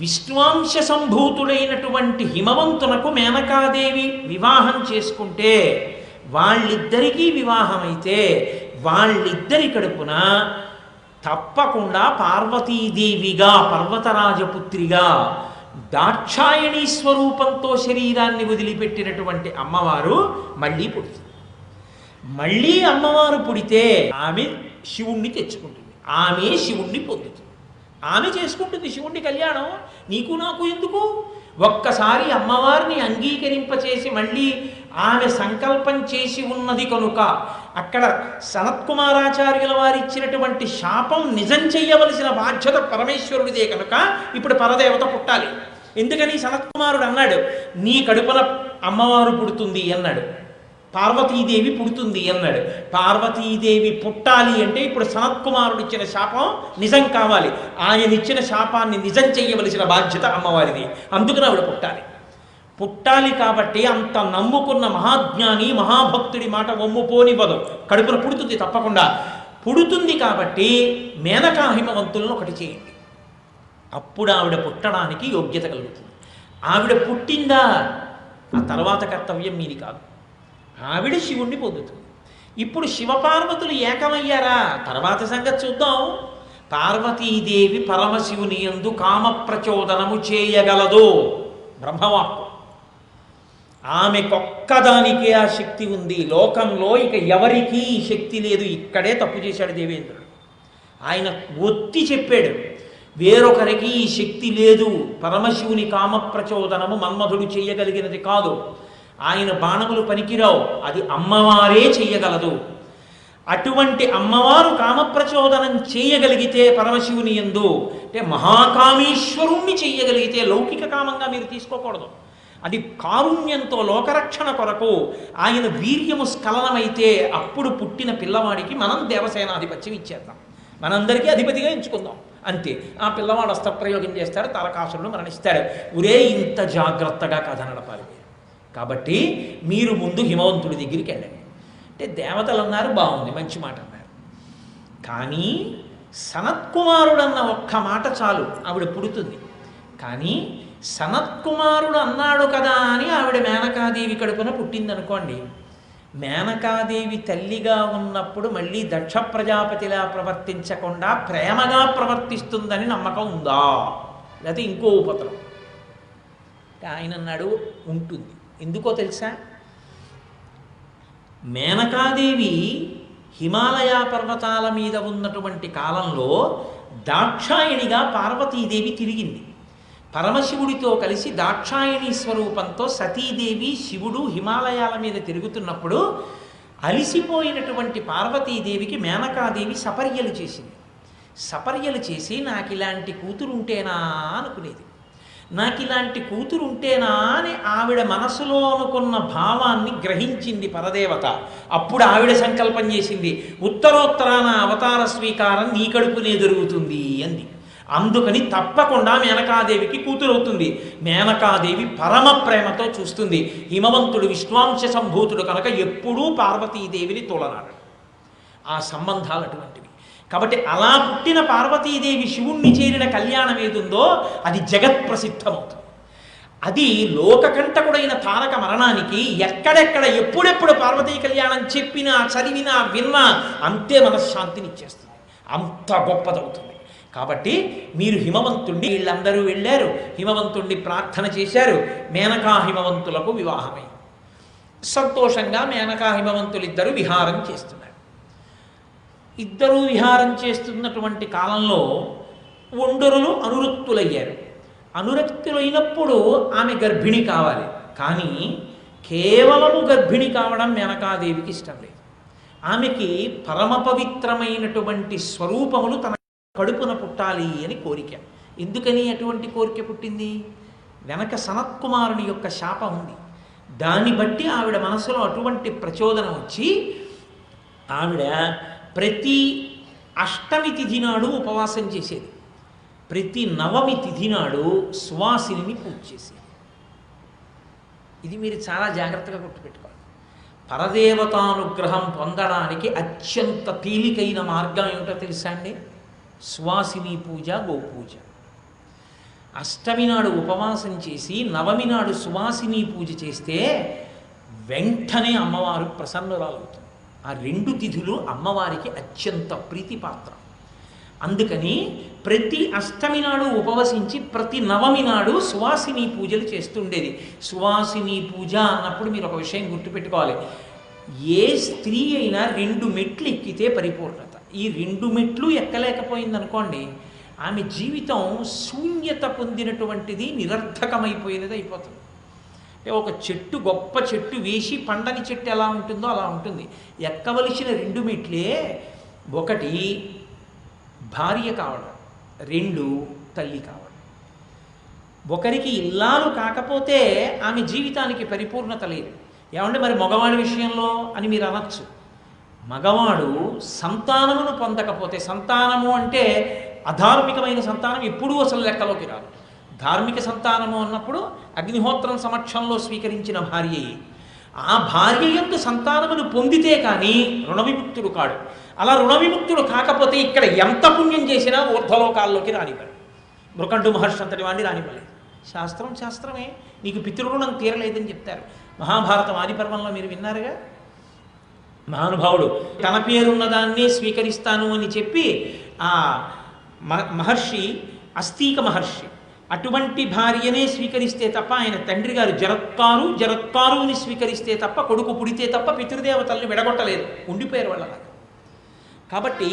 విష్ణువాంశ సంభూతుడైనటువంటి హిమవంతునకు మేనకాదేవి వివాహం చేసుకుంటే, వాళ్ళిద్దరికీ వివాహమైతే వాళ్ళిద్దరి కడుపున తప్పకుండా పార్వతీదేవిగా, పర్వతరాజపుత్రిగా, దాక్షాయణీ స్వరూపంతో శరీరాన్ని వదిలిపెట్టినటువంటి అమ్మవారు మళ్ళీ పుడుతుంది. మళ్ళీ అమ్మవారు పుడితే ఆమె శివుణ్ణి తెచ్చుకుంటుంది, ఆమె శివుణ్ణి పొందుతుంది, ఆమె చేసుకుంటుంది శివుణ్ణి కళ్యాణం. నీకు నాకు ఎందుకు? ఒక్కసారి అమ్మవారిని అంగీకరింపచేసి మళ్ళీ ఆమె సంకల్పం చేసి ఉన్నది కనుక అక్కడ సనత్కుమారాచార్యుల వారు ఇచ్చినటువంటి శాపం నిజం చెయ్యవలసిన బాధ్యత పరమేశ్వరుడిదే కనుక ఇప్పుడు పరదేవత పుట్టాలి. ఎందుకని సనత్కుమారుడు అన్నాడు, నీ కడుపున అమ్మవారు పుడుతుంది అన్నాడు, పార్వతీదేవి పుడుతుంది అన్నాడు. పార్వతీదేవి పుట్టాలి అంటే ఇప్పుడు సనత్కుమారుడు ఇచ్చిన శాపం నిజం కావాలి. ఆయన ఇచ్చిన శాపాన్ని నిజం చెయ్యవలసిన బాధ్యత అమ్మవారిది. అందుకని ఆవిడ పుట్టాలి. పుట్టాలి కాబట్టి అంత నమ్ముకున్న మహాజ్ఞాని, మహాభక్తుడి మాట ఒమ్ముపోనివ్వదు. కడుపున పుడుతుంది, తప్పకుండా పుడుతుంది. కాబట్టి మేనకా హిమవంతులను ఒకటి చేయండి, అప్పుడు ఆవిడ పుట్టడానికి యోగ్యత కలుగుతుంది. ఆవిడ పుట్టిందా, ఆ తర్వాత కర్తవ్యం మీది కాదు. ఆవిడ శివుణ్ణి పొందుతుంది. ఇప్పుడు శివపార్వతులు ఏకమయ్యారా? తర్వాత సంగతి చూద్దాం. పార్వతీదేవి పరమశివుని యందు కామ ప్రచోదనము చేయగలదు, బ్రహ్మవాక్కు. ఆమెకొక్కదానికే ఆ శక్తి ఉంది. లోకంలో ఇక ఎవరికీ ఈ శక్తి లేదు. ఇక్కడే తప్పు చేశాడు దేవేంద్రుడు. ఆయన ఒత్తి చెప్పాడు, వేరొకరికి ఈ శక్తి లేదు. పరమశివుని కామ ప్రచోదనము మన్మధుడు చేయగలిగినది కాదు. ఆయన బాణములు పనికిరావు, అది అమ్మవారే చెయ్యగలదు. అటువంటి అమ్మవారు కామప్రచోదనం చేయగలిగితే పరమశివుని యందు, అంటే మహాకామేశ్వరుణ్ణి చెయ్యగలిగితే, లౌకిక కామంగా మీరు తీసుకోకూడదు. అది కారుణ్యంతో లోకరక్షణ కొరకు ఆయన వీర్యము స్ఖలనమైతే అప్పుడు పుట్టిన పిల్లవాడికి మనం దేవసేనాధిపత్యం ఇచ్చేద్దాం, మనందరికీ అధిపతిగా ఎంచుకుందాం, అంతే. ఆ పిల్లవాడు అస్త్రప్రయోగం చేస్తాడు, తారకాసురుడు మరణిస్తాడు. ఒరే ఇంత జాగ్రత్తగా కథ నడపాలి మీరు. కాబట్టి మీరు ముందు హిమవంతుడి దగ్గరికి వెళ్ళండి అంటే దేవతలు అన్నారు, బాగుంది, మంచి మాట అన్నారు. కానీ సనత్కుమారుడు అన్న ఒక్క మాట చాలు, ఆవిడ పుడుతుంది. కానీ సనత్కుమారుడు అన్నాడు కదా అని ఆవిడ మేనకాదేవి కడుపున పుట్టిందనుకోండి, మేనకాదేవి తల్లిగా ఉన్నప్పుడు మళ్ళీ దక్ష ప్రజాపతిలా ప్రవర్తించకుండా ప్రేమగా ప్రవర్తిస్తుందని నమ్మకం ఉందా? లేకపోతే ఇంకో ఉపద్రవం? ఆయన అన్నాడు ఉంటుంది. ఎందుకో తెలుసా? మేనకాదేవి హిమాలయ పర్వతాల మీద ఉన్నటువంటి కాలంలో దాక్షాయణిగా పార్వతీదేవి తిరిగింది. పరమశివుడితో కలిసి దాక్షాయణి స్వరూపంతో సతీదేవి శివుడు హిమాలయాల మీద తిరుగుతున్నప్పుడు అలిసిపోయినటువంటి పార్వతీదేవికి మేనకాదేవి సపర్యలు చేసింది. సపర్యలు చేసి నాకు ఇలాంటి కూతురుంటేనా అనుకునేది. నాకు ఇలాంటి కూతురుంటేనా అని ఆవిడ మనసులో అనుకున్న భావాన్ని గ్రహించింది పరదేవత. అప్పుడు ఆవిడ సంకల్పం చేసింది, ఉత్తరోత్తరాన అవతార స్వీకారం నీ కడుపునే జరుగుతుంది అంది. అందుకని తప్పకుండా మేనకాదేవికి కూతురవుతుంది. మేనకాదేవి పరమ ప్రేమతో చూస్తుంది. హిమవంతుడు విశ్వాంశ సంభూతుడు కనుక ఎప్పుడూ పార్వతీదేవిని తోలనాడు. ఆ సంబంధాలు అటువంటివి. కాబట్టి అలా పుట్టిన పార్వతీదేవి శివుణ్ణి చేరిన కళ్యాణం ఏదుందో అది జగత్ ప్రసిద్ధమవుతుంది. అది లోకకంటకుడైన తారక మరణానికి ఎక్కడెక్కడ ఎప్పుడెప్పుడు పార్వతీ కళ్యాణం చెప్పినా చదివినా విన్నా అంతే మనశ్శాంతినిచ్చేస్తుంది. అంత గొప్పదవుతుంది. కాబట్టి మీరు హిమవంతుణ్ణి, వీళ్ళందరూ వెళ్ళారు, హిమవంతుణ్ణి ప్రార్థన చేశారు. మేనకా హిమవంతులకు వివాహమై సంతోషంగా మేనకా హిమవంతులిద్దరూ విహారం చేస్తున్నారు. ఇద్దరూ విహారం చేస్తున్నటువంటి కాలంలో ఒండరులు అనురక్తులయ్యారు. అనురక్తులైనప్పుడు ఆమె గర్భిణి కావాలి. కానీ కేవలము గర్భిణి కావడం మేనకాదేవికి ఇష్టం లేదు. ఆమెకి పరమ పవిత్రమైనటువంటి స్వరూపములు తన కడుపున పుట్టాలి అని కోరిక. ఎందుకని అటువంటి కోరిక పుట్టింది? వెనక సనత్కుమారుని యొక్క శాపం ఉంది. దాన్ని బట్టి ఆవిడ మనసులో అటువంటి ప్రచోదనం వచ్చి ఆవిడ ప్రతి అష్టమి తిథి నాడు ఉపవాసం చేసేది. ప్రతి నవమి తిథి నాడు సువాసిని పూజ చేసేది. ఇది మీరు చాలా జాగ్రత్తగా గుర్తుపెట్టుకోవాలి. పరదేవతానుగ్రహం పొందడానికి అత్యంత తేలికైన మార్గం ఏమిటో తెలుసా అండి? సువాసిని పూజ, గోపూజ. అష్టమి నాడు ఉపవాసం చేసి నవమి నాడు సువాసిని పూజ చేస్తే వెంటనే అమ్మవారు ప్రసన్నురాలవుతుంది. ఆ రెండు తిథులు అమ్మవారికి అత్యంత ప్రీతిపాత్రం. అందుకని ప్రతి అష్టమి నాడు ఉపవసించి ప్రతి నవమి నాడు సువాసిని పూజలు చేస్తుండేది. సువాసిని పూజ అన్నప్పుడు మీరు ఒక విషయం గుర్తుపెట్టుకోవాలి. ఏ స్త్రీ అయినా 2 మెట్లు ఎక్కితే పరిపూర్ణత. ఈ 2 మెట్లు ఎక్కలేకపోయిందనుకోండి, ఆమె జీవితం శూన్యత పొందినటువంటిది, నిరర్థకమైపోయినది అయిపోతుంది. ఒక చెట్టు, గొప్ప చెట్టు వేసి పండని చెట్టు ఎలా ఉంటుందో అలా ఉంటుంది. ఎక్కవలసిన 2 మెట్లే. 1 భార్య కావడం, 2 తల్లి కావడం. ఒకరికి ఇల్లాలు కాకపోతే ఆమె జీవితానికి పరిపూర్ణత లేదు. ఏమంటే మరి మగవాడి విషయంలో అని మీరు అనొచ్చు. మగవాడు సంతానమును పొందకపోతే, సంతానము అంటే అధార్మికమైన సంతానం ఎప్పుడూ అసలు లెక్కలోకి రాదు. ధార్మిక సంతానము అన్నప్పుడు అగ్నిహోత్రం సమక్షంలో స్వీకరించిన భార్యయే. ఆ భార్య యందు సంతానమును పొందితే కానీ రుణవిముక్తుడు కాడు. అలా రుణవిముక్తుడు కాకపోతే ఇక్కడ ఎంత పుణ్యం చేసినా ఊర్ధ్వలోకాల్లోకి రానివ్వరు. మృకండు మహర్షి అంతటి వాడిని రానివ్వలేదు. శాస్త్రం శాస్త్రమే. నీకు పితృరుణం తీరలేదని చెప్తారు. మహాభారతం ఆదిపర్వంలో మీరు విన్నారుగా. మహానుభావుడు తన పేరున్న దాన్నే స్వీకరిస్తాను అని చెప్పి ఆ మహర్షి, అస్తీక మహర్షి, అటువంటి భార్యనే స్వీకరిస్తే తప్ప, ఆయన తండ్రి గారు జరత్కారుని స్వీకరిస్తే తప్ప, కొడుకు పుడితే తప్ప పితృదేవతల్ని విడగొట్టలేదు, ఉండిపోయారు వాళ్ళ. కాబట్టి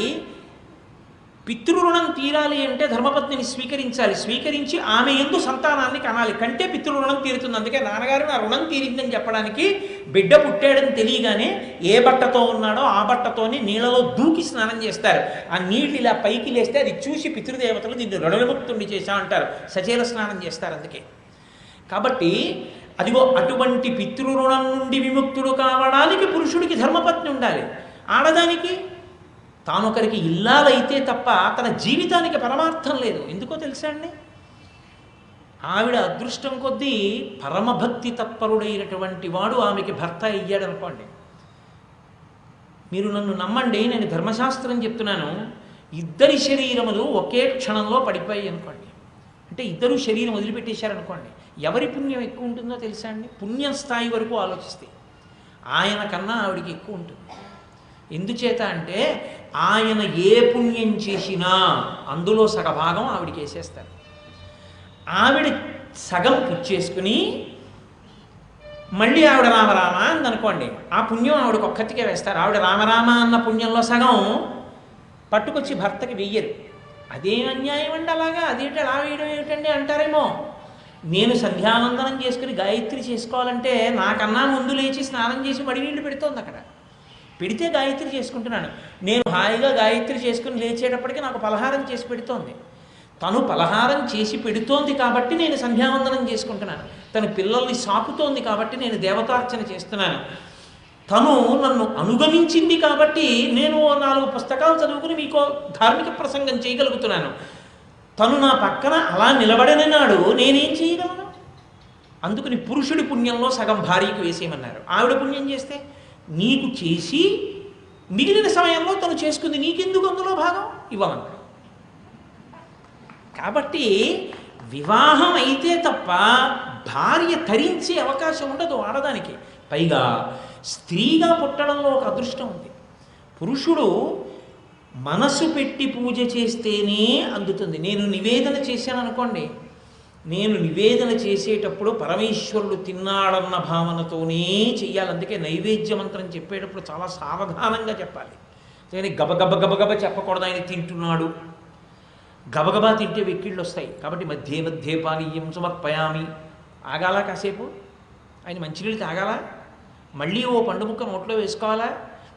పితృరుణం తీరాలి అంటే ధర్మపత్నిని స్వీకరించాలి. స్వీకరించి ఆమె యందు సంతానాన్ని కనాలి. కంటే పితృరుణం తీరుతుంది. అందుకే నాన్నగారు నా రుణం తీరిందని చెప్పడానికి బిడ్డ పుట్టాడని తెలియగానే ఏ బట్టతో ఉన్నాడో ఆ బట్టతోనే నీళ్ళలో దూకి స్నానం చేస్తారు. ఆ నీళ్ళు ఇలా పైకి లేస్తే అది చూసి పితృదేవతలు దీన్ని రుణవిముక్తుడిని చేశా అంటారు. సచేల స్నానం చేస్తారు అందుకే. కాబట్టి అదిగో అటువంటి పితృరుణం నుండి విముక్తుడు కావడానికి పురుషుడికి ధర్మపత్ని ఉండాలి. ఆడదానికి తానొకరికి ఇల్లాలైతే తప్ప తన జీవితానికి పరమార్థం లేదు. ఎందుకో తెలుసా అండి? ఆవిడ అదృష్టం కొద్దీ పరమభక్తి తత్పరుడైనటువంటి వాడు ఆమెకి భర్త అయ్యాడనుకోండి. మీరు నన్ను నమ్మండి, నేను ధర్మశాస్త్రం చెప్తున్నాను. ఇద్దరి శరీరములు ఒకే క్షణంలో పడిపోయాయి అనుకోండి, అంటే ఇద్దరు శరీరం వదిలిపెట్టేశారనుకోండి, ఎవరి పుణ్యం ఎక్కువ ఉంటుందో తెలుసా అండి? పుణ్యం స్థాయి వరకు ఆలోచిస్తే ఆయన కన్నా ఆవిడికి ఎక్కువ ఉంటుంది. ఎందుచేత అంటే ఆయన ఏ పుణ్యం చేసినా అందులో సగభాగం ఆవిడికి వేసేస్తారు. ఆవిడ సగం పుచ్చేసుకుని మళ్ళీ ఆవిడ రామరామ అందనుకోండి, ఆ పుణ్యం ఆవిడకి ఒక్కతికే వేస్తారు. ఆవిడ రామరామ అన్న పుణ్యంలో సగం పట్టుకొచ్చి భర్తకి వెయ్యరు. అదేం అన్యాయం అండి అలాగా, అదేంటి అలా వేయడం ఏమిటండి అంటారేమో. నేను సంధ్యావందనం చేసుకుని గాయత్రి చేసుకోవాలంటే నాకన్నా ముందు లేచి స్నానం చేసి మడి నీళ్ళు పెడుతోంది అక్కడ. పెడితే గాయత్రి చేసుకుంటున్నాను. నేను హాయిగా గాయత్రి చేసుకుని లేచేటప్పటికి నాకు పలహారం చేసి పెడుతోంది. తను పలహారం చేసి పెడుతోంది కాబట్టి నేను సంధ్యావందనం చేసుకుంటున్నాను. తను పిల్లల్ని సాకుతోంది కాబట్టి నేను దేవతార్చన చేస్తున్నాను. తను నన్ను అనుగమించింది కాబట్టి నేను 4 పుస్తకాలు చదువుకుని మీకు ధార్మిక ప్రసంగం చేయగలుగుతున్నాను. తను నా పక్కన అలా నిలబడిన నాడు నేనేం చేయగలను? అందుకని పురుషుడి పుణ్యంలో సగం భార్యకు వేసేయమన్నారు. ఆవిడ పుణ్యం చేస్తే నీకు చేసి మిగిలిన సమయంలో తను చేసుకుంది, నీకెందుకు అందులో భాగం ఇవ్వమన్నారు. కాబట్టి వివాహం అయితే తప్ప భార్య తరించే అవకాశం ఉండదు ఆడదానికి. పైగా స్త్రీగా పుట్టడంలో ఒక అదృష్టం ఉంది. పురుషుడు మనసు పెట్టి పూజ చేస్తేనే అందుతుంది. నేను నివేదన చేశాను అనుకోండి, నేను నివేదన చేసేటప్పుడు పరమేశ్వరుడు తిన్నాడన్న భావనతోనే చెయ్యాలి. అందుకే నైవేద్య మంత్రం చెప్పేటప్పుడు చాలా సావధానంగా చెప్పాలి. కానీ గబగబ గబగబ చెప్పకూడదు. ఆయన తింటున్నాడు, గబగబా తింటే వెక్కిళ్ళు వస్తాయి. కాబట్టి మధ్య మధ్య పానీయం సమర్పయామి, ఆగాల కాసేపు, ఆయన మంచినీళ్ళు తాగాల, మళ్ళీ ఓ పండు ముక్క నోట్లో వేసుకోవాలా,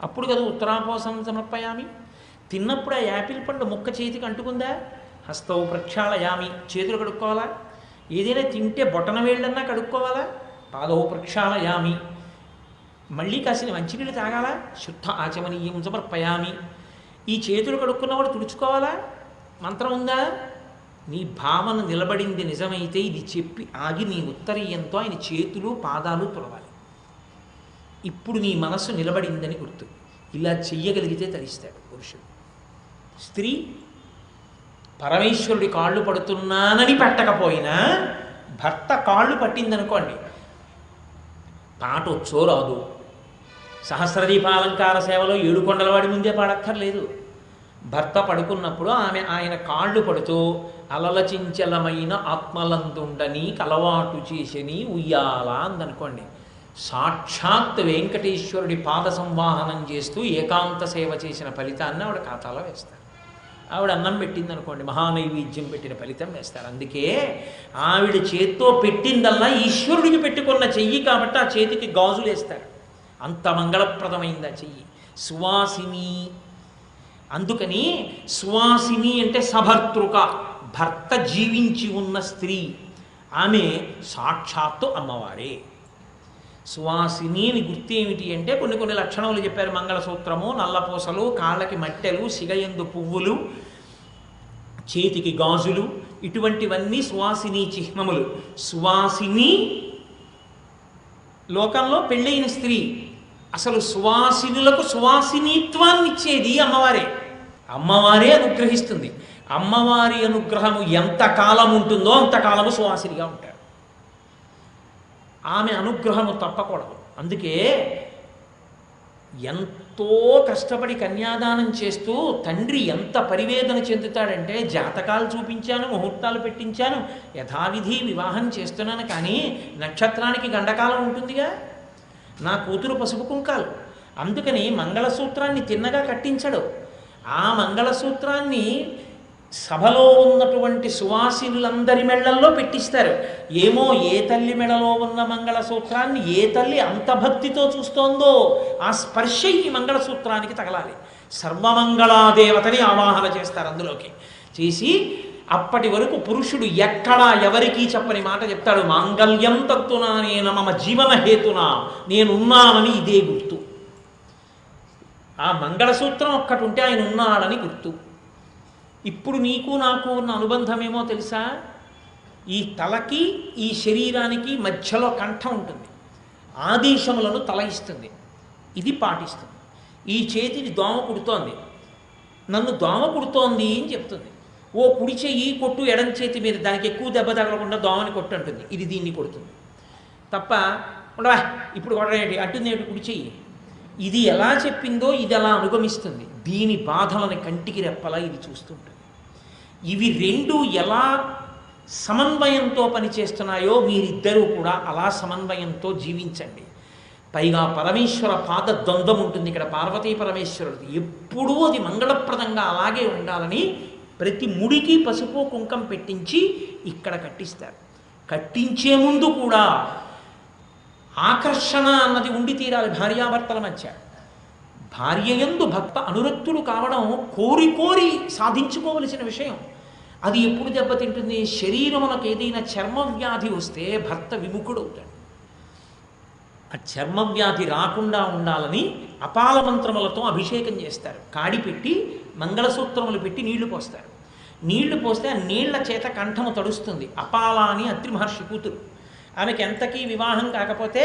అప్పుడు కదా ఉత్తరాపోసం సమర్పయామి. తిన్నప్పుడు ఆ యాపిల్ పండు ముక్క చేతికి అంటుకుందా, హస్తవు ప్రక్షాళయామి, చేతులు కడుక్కోవాలా. ఏదైనా తింటే బొటన వేళ్ళన్నా కడుక్కోవాలా, పాదవు ప్రక్షాళయామి. మళ్ళీ కాసిన మంచినీళ్ళు తాగాల, శుద్ధ ఆచమనీయం సమర్పయామి. ఈ చేతులు కడుక్కున్నవాడు తుడుచుకోవాలా, మంత్రం ఉందా. నీ భావన నిలబడింది నిజమైతే ఇది చెప్పి ఆగి నీ ఉత్తరీయంతో ఆయన చేతులు పాదాలు తుడవాలి. ఇప్పుడు నీ మనస్సు నిలబడిందని గుర్తు. ఇలా చెయ్యగలిగితే తరిస్తాడు పురుషుడు. స్త్రీ పరమేశ్వరుడి కాళ్ళు పడుతున్నానని పెట్టకపోయినా భర్త కాళ్ళు పట్టిందనుకోండి, పాట వచ్చో రాదు. సహస్రదీపాలంకార సేవలో 7 కొండలవాడి ముందే పాడక్కర్లేదు. భర్త పడుకున్నప్పుడు ఆయన కాళ్ళు పడుతూ అలలచించలమైన ఆత్మలందుండని కలవాటు చేసని ఉయ్యాల అందనుకోండి, సాక్షాత్ వెంకటేశ్వరుడి పాద సంవాహనం చేస్తూ ఏకాంత సేవ చేసిన ఫలితాన్ని ఆవిడ ఖాతాలో వేస్తారు. ఆవిడ అన్నం పెట్టింది అనుకోండి, మహానైవేద్యం పెట్టిన ఫలితం వేస్తారు. అందుకే ఆవిడ చేత్తో పెట్టిందల్లా ఈశ్వరుడికి పెట్టుకున్న చెయ్యి కాబట్టి ఆ చేతికి గాజులు వేస్తారు. అంత మంగళప్రదమైంది ఆ చెయ్యి. సువాసిని. అందుకని సువాసిని అంటే సభర్తృక, భర్త జీవించి ఉన్న స్త్రీ, ఆమె సాక్షాత్తు అమ్మవారే. సువాసిని అని గుర్తు ఏమిటి అంటే కొన్ని లక్షణములు చెప్పారు. మంగళసూత్రము, నల్లపూసలు, కాళ్ళకి మట్టెలు, సిగయందు పువ్వులు, చేతికి గాజులు, ఇటువంటివన్నీ సువాసిని చిహ్నములు. సువాసిని లోకంలో పెళ్ళైన స్త్రీ. అసలు సువాసినులకు సువాసినిత్వాన్ని ఇచ్చేది అమ్మవారే. అమ్మవారే అనుగ్రహిస్తుంది. అమ్మవారి అనుగ్రహము ఎంతకాలం ఉంటుందో అంతకాలము సువాసినిగా ఉంటారు. ఆమె అనుగ్రహము తప్పకూడదు. అందుకే ఎంతో కష్టపడి కన్యాదానం చేస్తూ తండ్రి ఎంత పరివేదన చెందుతాడంటే, జాతకాలు చూపించాను, ముహూర్తాలు పెట్టించాను, యథావిధి వివాహం చేస్తున్నాను, కానీ నక్షత్రానికి గండకాలం ఉంటుందిగా, నా కూతురు పసుపు కుంకాలు. అందుకని మంగళసూత్రాన్ని తిన్నగా కట్టించడు. ఆ మంగళసూత్రాన్ని సభలో ఉన్నటువంటి సువాసినులందరి మెళ్ళల్లో పెట్టిస్తారు. ఏమో ఏ తల్లి మెడలో ఉన్న మంగళసూత్రాన్ని ఏ తల్లి అంత భక్తితో చూస్తోందో ఆ స్పర్శ ఈ మంగళసూత్రానికి తగలాలి. సర్వమంగళాదేవతని ఆవాహన చేస్తారు. అందులోకి చేసి అప్పటి వరకు పురుషుడు ఎక్కడా ఎవరికీ చెప్పని మాట చెప్తాడు. మాంగళ్యం తత్తునా నేను మమ జీవన హేతునా, నేనున్నానని ఇదే గుర్తు. ఆ మంగళసూత్రం ఒక్కటి ఉంటే ఆయన ఉన్నాడని గుర్తు. ఇప్పుడు నీకు నాకు ఉన్న అనుబంధమేమో తెలుసా? ఈ తలకి ఈ శరీరానికి మధ్యలో కంఠం ఉంటుంది. ఆదేశములను తల ఇస్తుంది, ఇది పాటిస్తుంది. ఈ చేతిని దోమ కుడుతోంది, నన్ను దోమ కుడుతోంది అని చెప్తుంది. ఓ కుడి చెయ్యి కొట్టు ఎడం చేతి మీద, దానికి ఎక్కువ దెబ్బ తగలకుండా దోమని కొట్టు అంటుంది. ఇది దీన్ని కొడుతుంది తప్ప ఉండవా ఇప్పుడు కొట్టడేంటి అంటుంది ఏమిటి కుడి చెయ్యి. ఇది ఎలా చెప్పిందో ఇది అలా అనుగమిస్తుంది. దీని బాధలని కంటికి రెప్పలా ఇది చూస్తుంటుంది. ఇవి రెండు ఎలా సమన్వయంతో పనిచేస్తున్నాయో మీరిద్దరూ కూడా అలా సమన్వయంతో జీవించండి. పైగా పరమేశ్వర పాద ద్వంద్వం ఉంటుంది ఇక్కడ, పార్వతీ పరమేశ్వరుడు ఎప్పుడూ అది మంగళప్రదంగా అలాగే ఉండాలని ప్రతి ముడికి పసుపు కుంకం పెట్టించి ఇక్కడ కట్టిస్తారు. కట్టించే ముందు కూడా ఆకర్షణ అన్నది ఉండి తీరాలి భార్యాభర్తల మధ్య. భార్యయందు భర్త అనురక్తుడు కావడం కోరి కోరి సాధించుకోవలసిన విషయం. అది ఎప్పుడు దెబ్బతింటుంది? శరీరమునకు ఏదైనా చర్మ వ్యాధి వస్తే భర్త విముఖుడవుతాడు. ఆ చర్మ వ్యాధి రాకుండా ఉండాలని అపాల మంత్రములతో అభిషేకం చేస్తారు. కాడి పెట్టి మంగళసూత్రములు పెట్టి నీళ్లు పోస్తారు. నీళ్లు పోస్తే ఆ నీళ్ల చేత కంఠము తడుస్తుంది. అపాల అని అత్రి మహర్షి కూతురు. ఆమెకి ఎంతకీ వివాహం కాకపోతే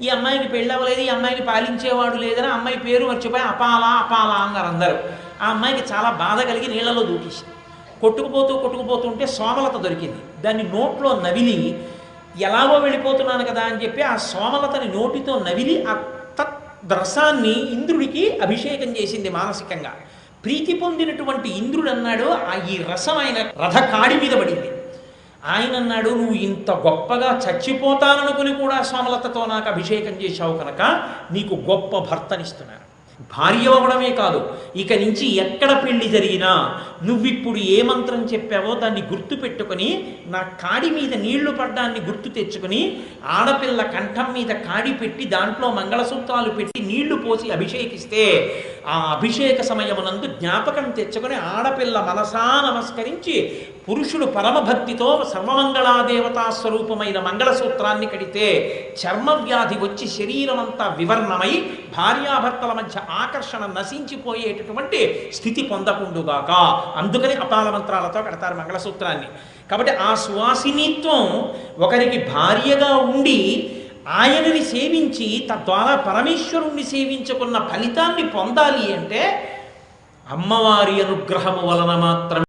ఈ అమ్మాయికి పెళ్ళవలేదు, ఈ అమ్మాయికి పాలించేవాడు లేదని అమ్మాయి పేరు మర్చిపోయి అపాల అపాల అన్నారు అందరూ. ఆ అమ్మాయికి చాలా బాధ కలిగి నీళ్లలో దూకేసి కొట్టుకుపోతుంటే సోమలత దొరికింది. దాన్ని నోట్లో నవిలి ఎలాగో వెళ్ళిపోతున్నాను కదా అని చెప్పి ఆ సోమలతని నోటితో నవిలి ఆ రసాన్ని ఇంద్రుడికి అభిషేకం చేసింది మానసికంగా. ప్రీతి పొందినటువంటి ఇంద్రుడు అన్నాడు, ఈ రసం ఆయన రథ కాడి మీద పడింది. ఆయన అన్నాడు, నువ్వు ఇంత గొప్పగా చచ్చిపోతాననుకుని కూడా సోమలతతో నాకు అభిషేకం చేశావు కనుక నీకు గొప్ప భర్తనిస్తున్నాను. భార్య అవ్వడమే కాదు, ఇక నుంచి ఎక్కడ పెళ్లి జరిగినా నువ్విప్పుడు ఏ మంత్రం చెప్పావో దాన్ని గుర్తు పెట్టుకొని నా కాడి మీద నీళ్లు పడ్డాన్ని గుర్తు తెచ్చుకొని ఆడపిల్ల కంఠం మీద కాడి పెట్టి దాంట్లో మంగళసూత్రాలు పెట్టి నీళ్లు పోసి అభిషేకిస్తే ఆ అభిషేక సమయమునందు జ్ఞాపకం తెచ్చుకొని ఆడపిల్ల మనసా నమస్కరించి పురుషుడు పరమభక్తితో సర్వమంగళాదేవతా స్వరూపమైన మంగళసూత్రాన్ని కడితే చర్మ వ్యాధి వచ్చి శరీరం అంతా వివర్ణమై భార్యాభర్తల మధ్య ఆకర్షణ నశించిపోయేటటువంటి స్థితి పొందకుండుగాక. అందుకని అపాల మంత్రాలతో కడతారు మంగళసూత్రాన్ని. కాబట్టి ఆ సువాసినిత్వం ఒకరికి భార్యగా ఉండి ఆయనని సేవించి తద్వారా పరమేశ్వరుణ్ణి సేవించుకున్న ఫలితాన్ని పొందాలి అంటే అమ్మవారి అనుగ్రహము వలన మాత్రమే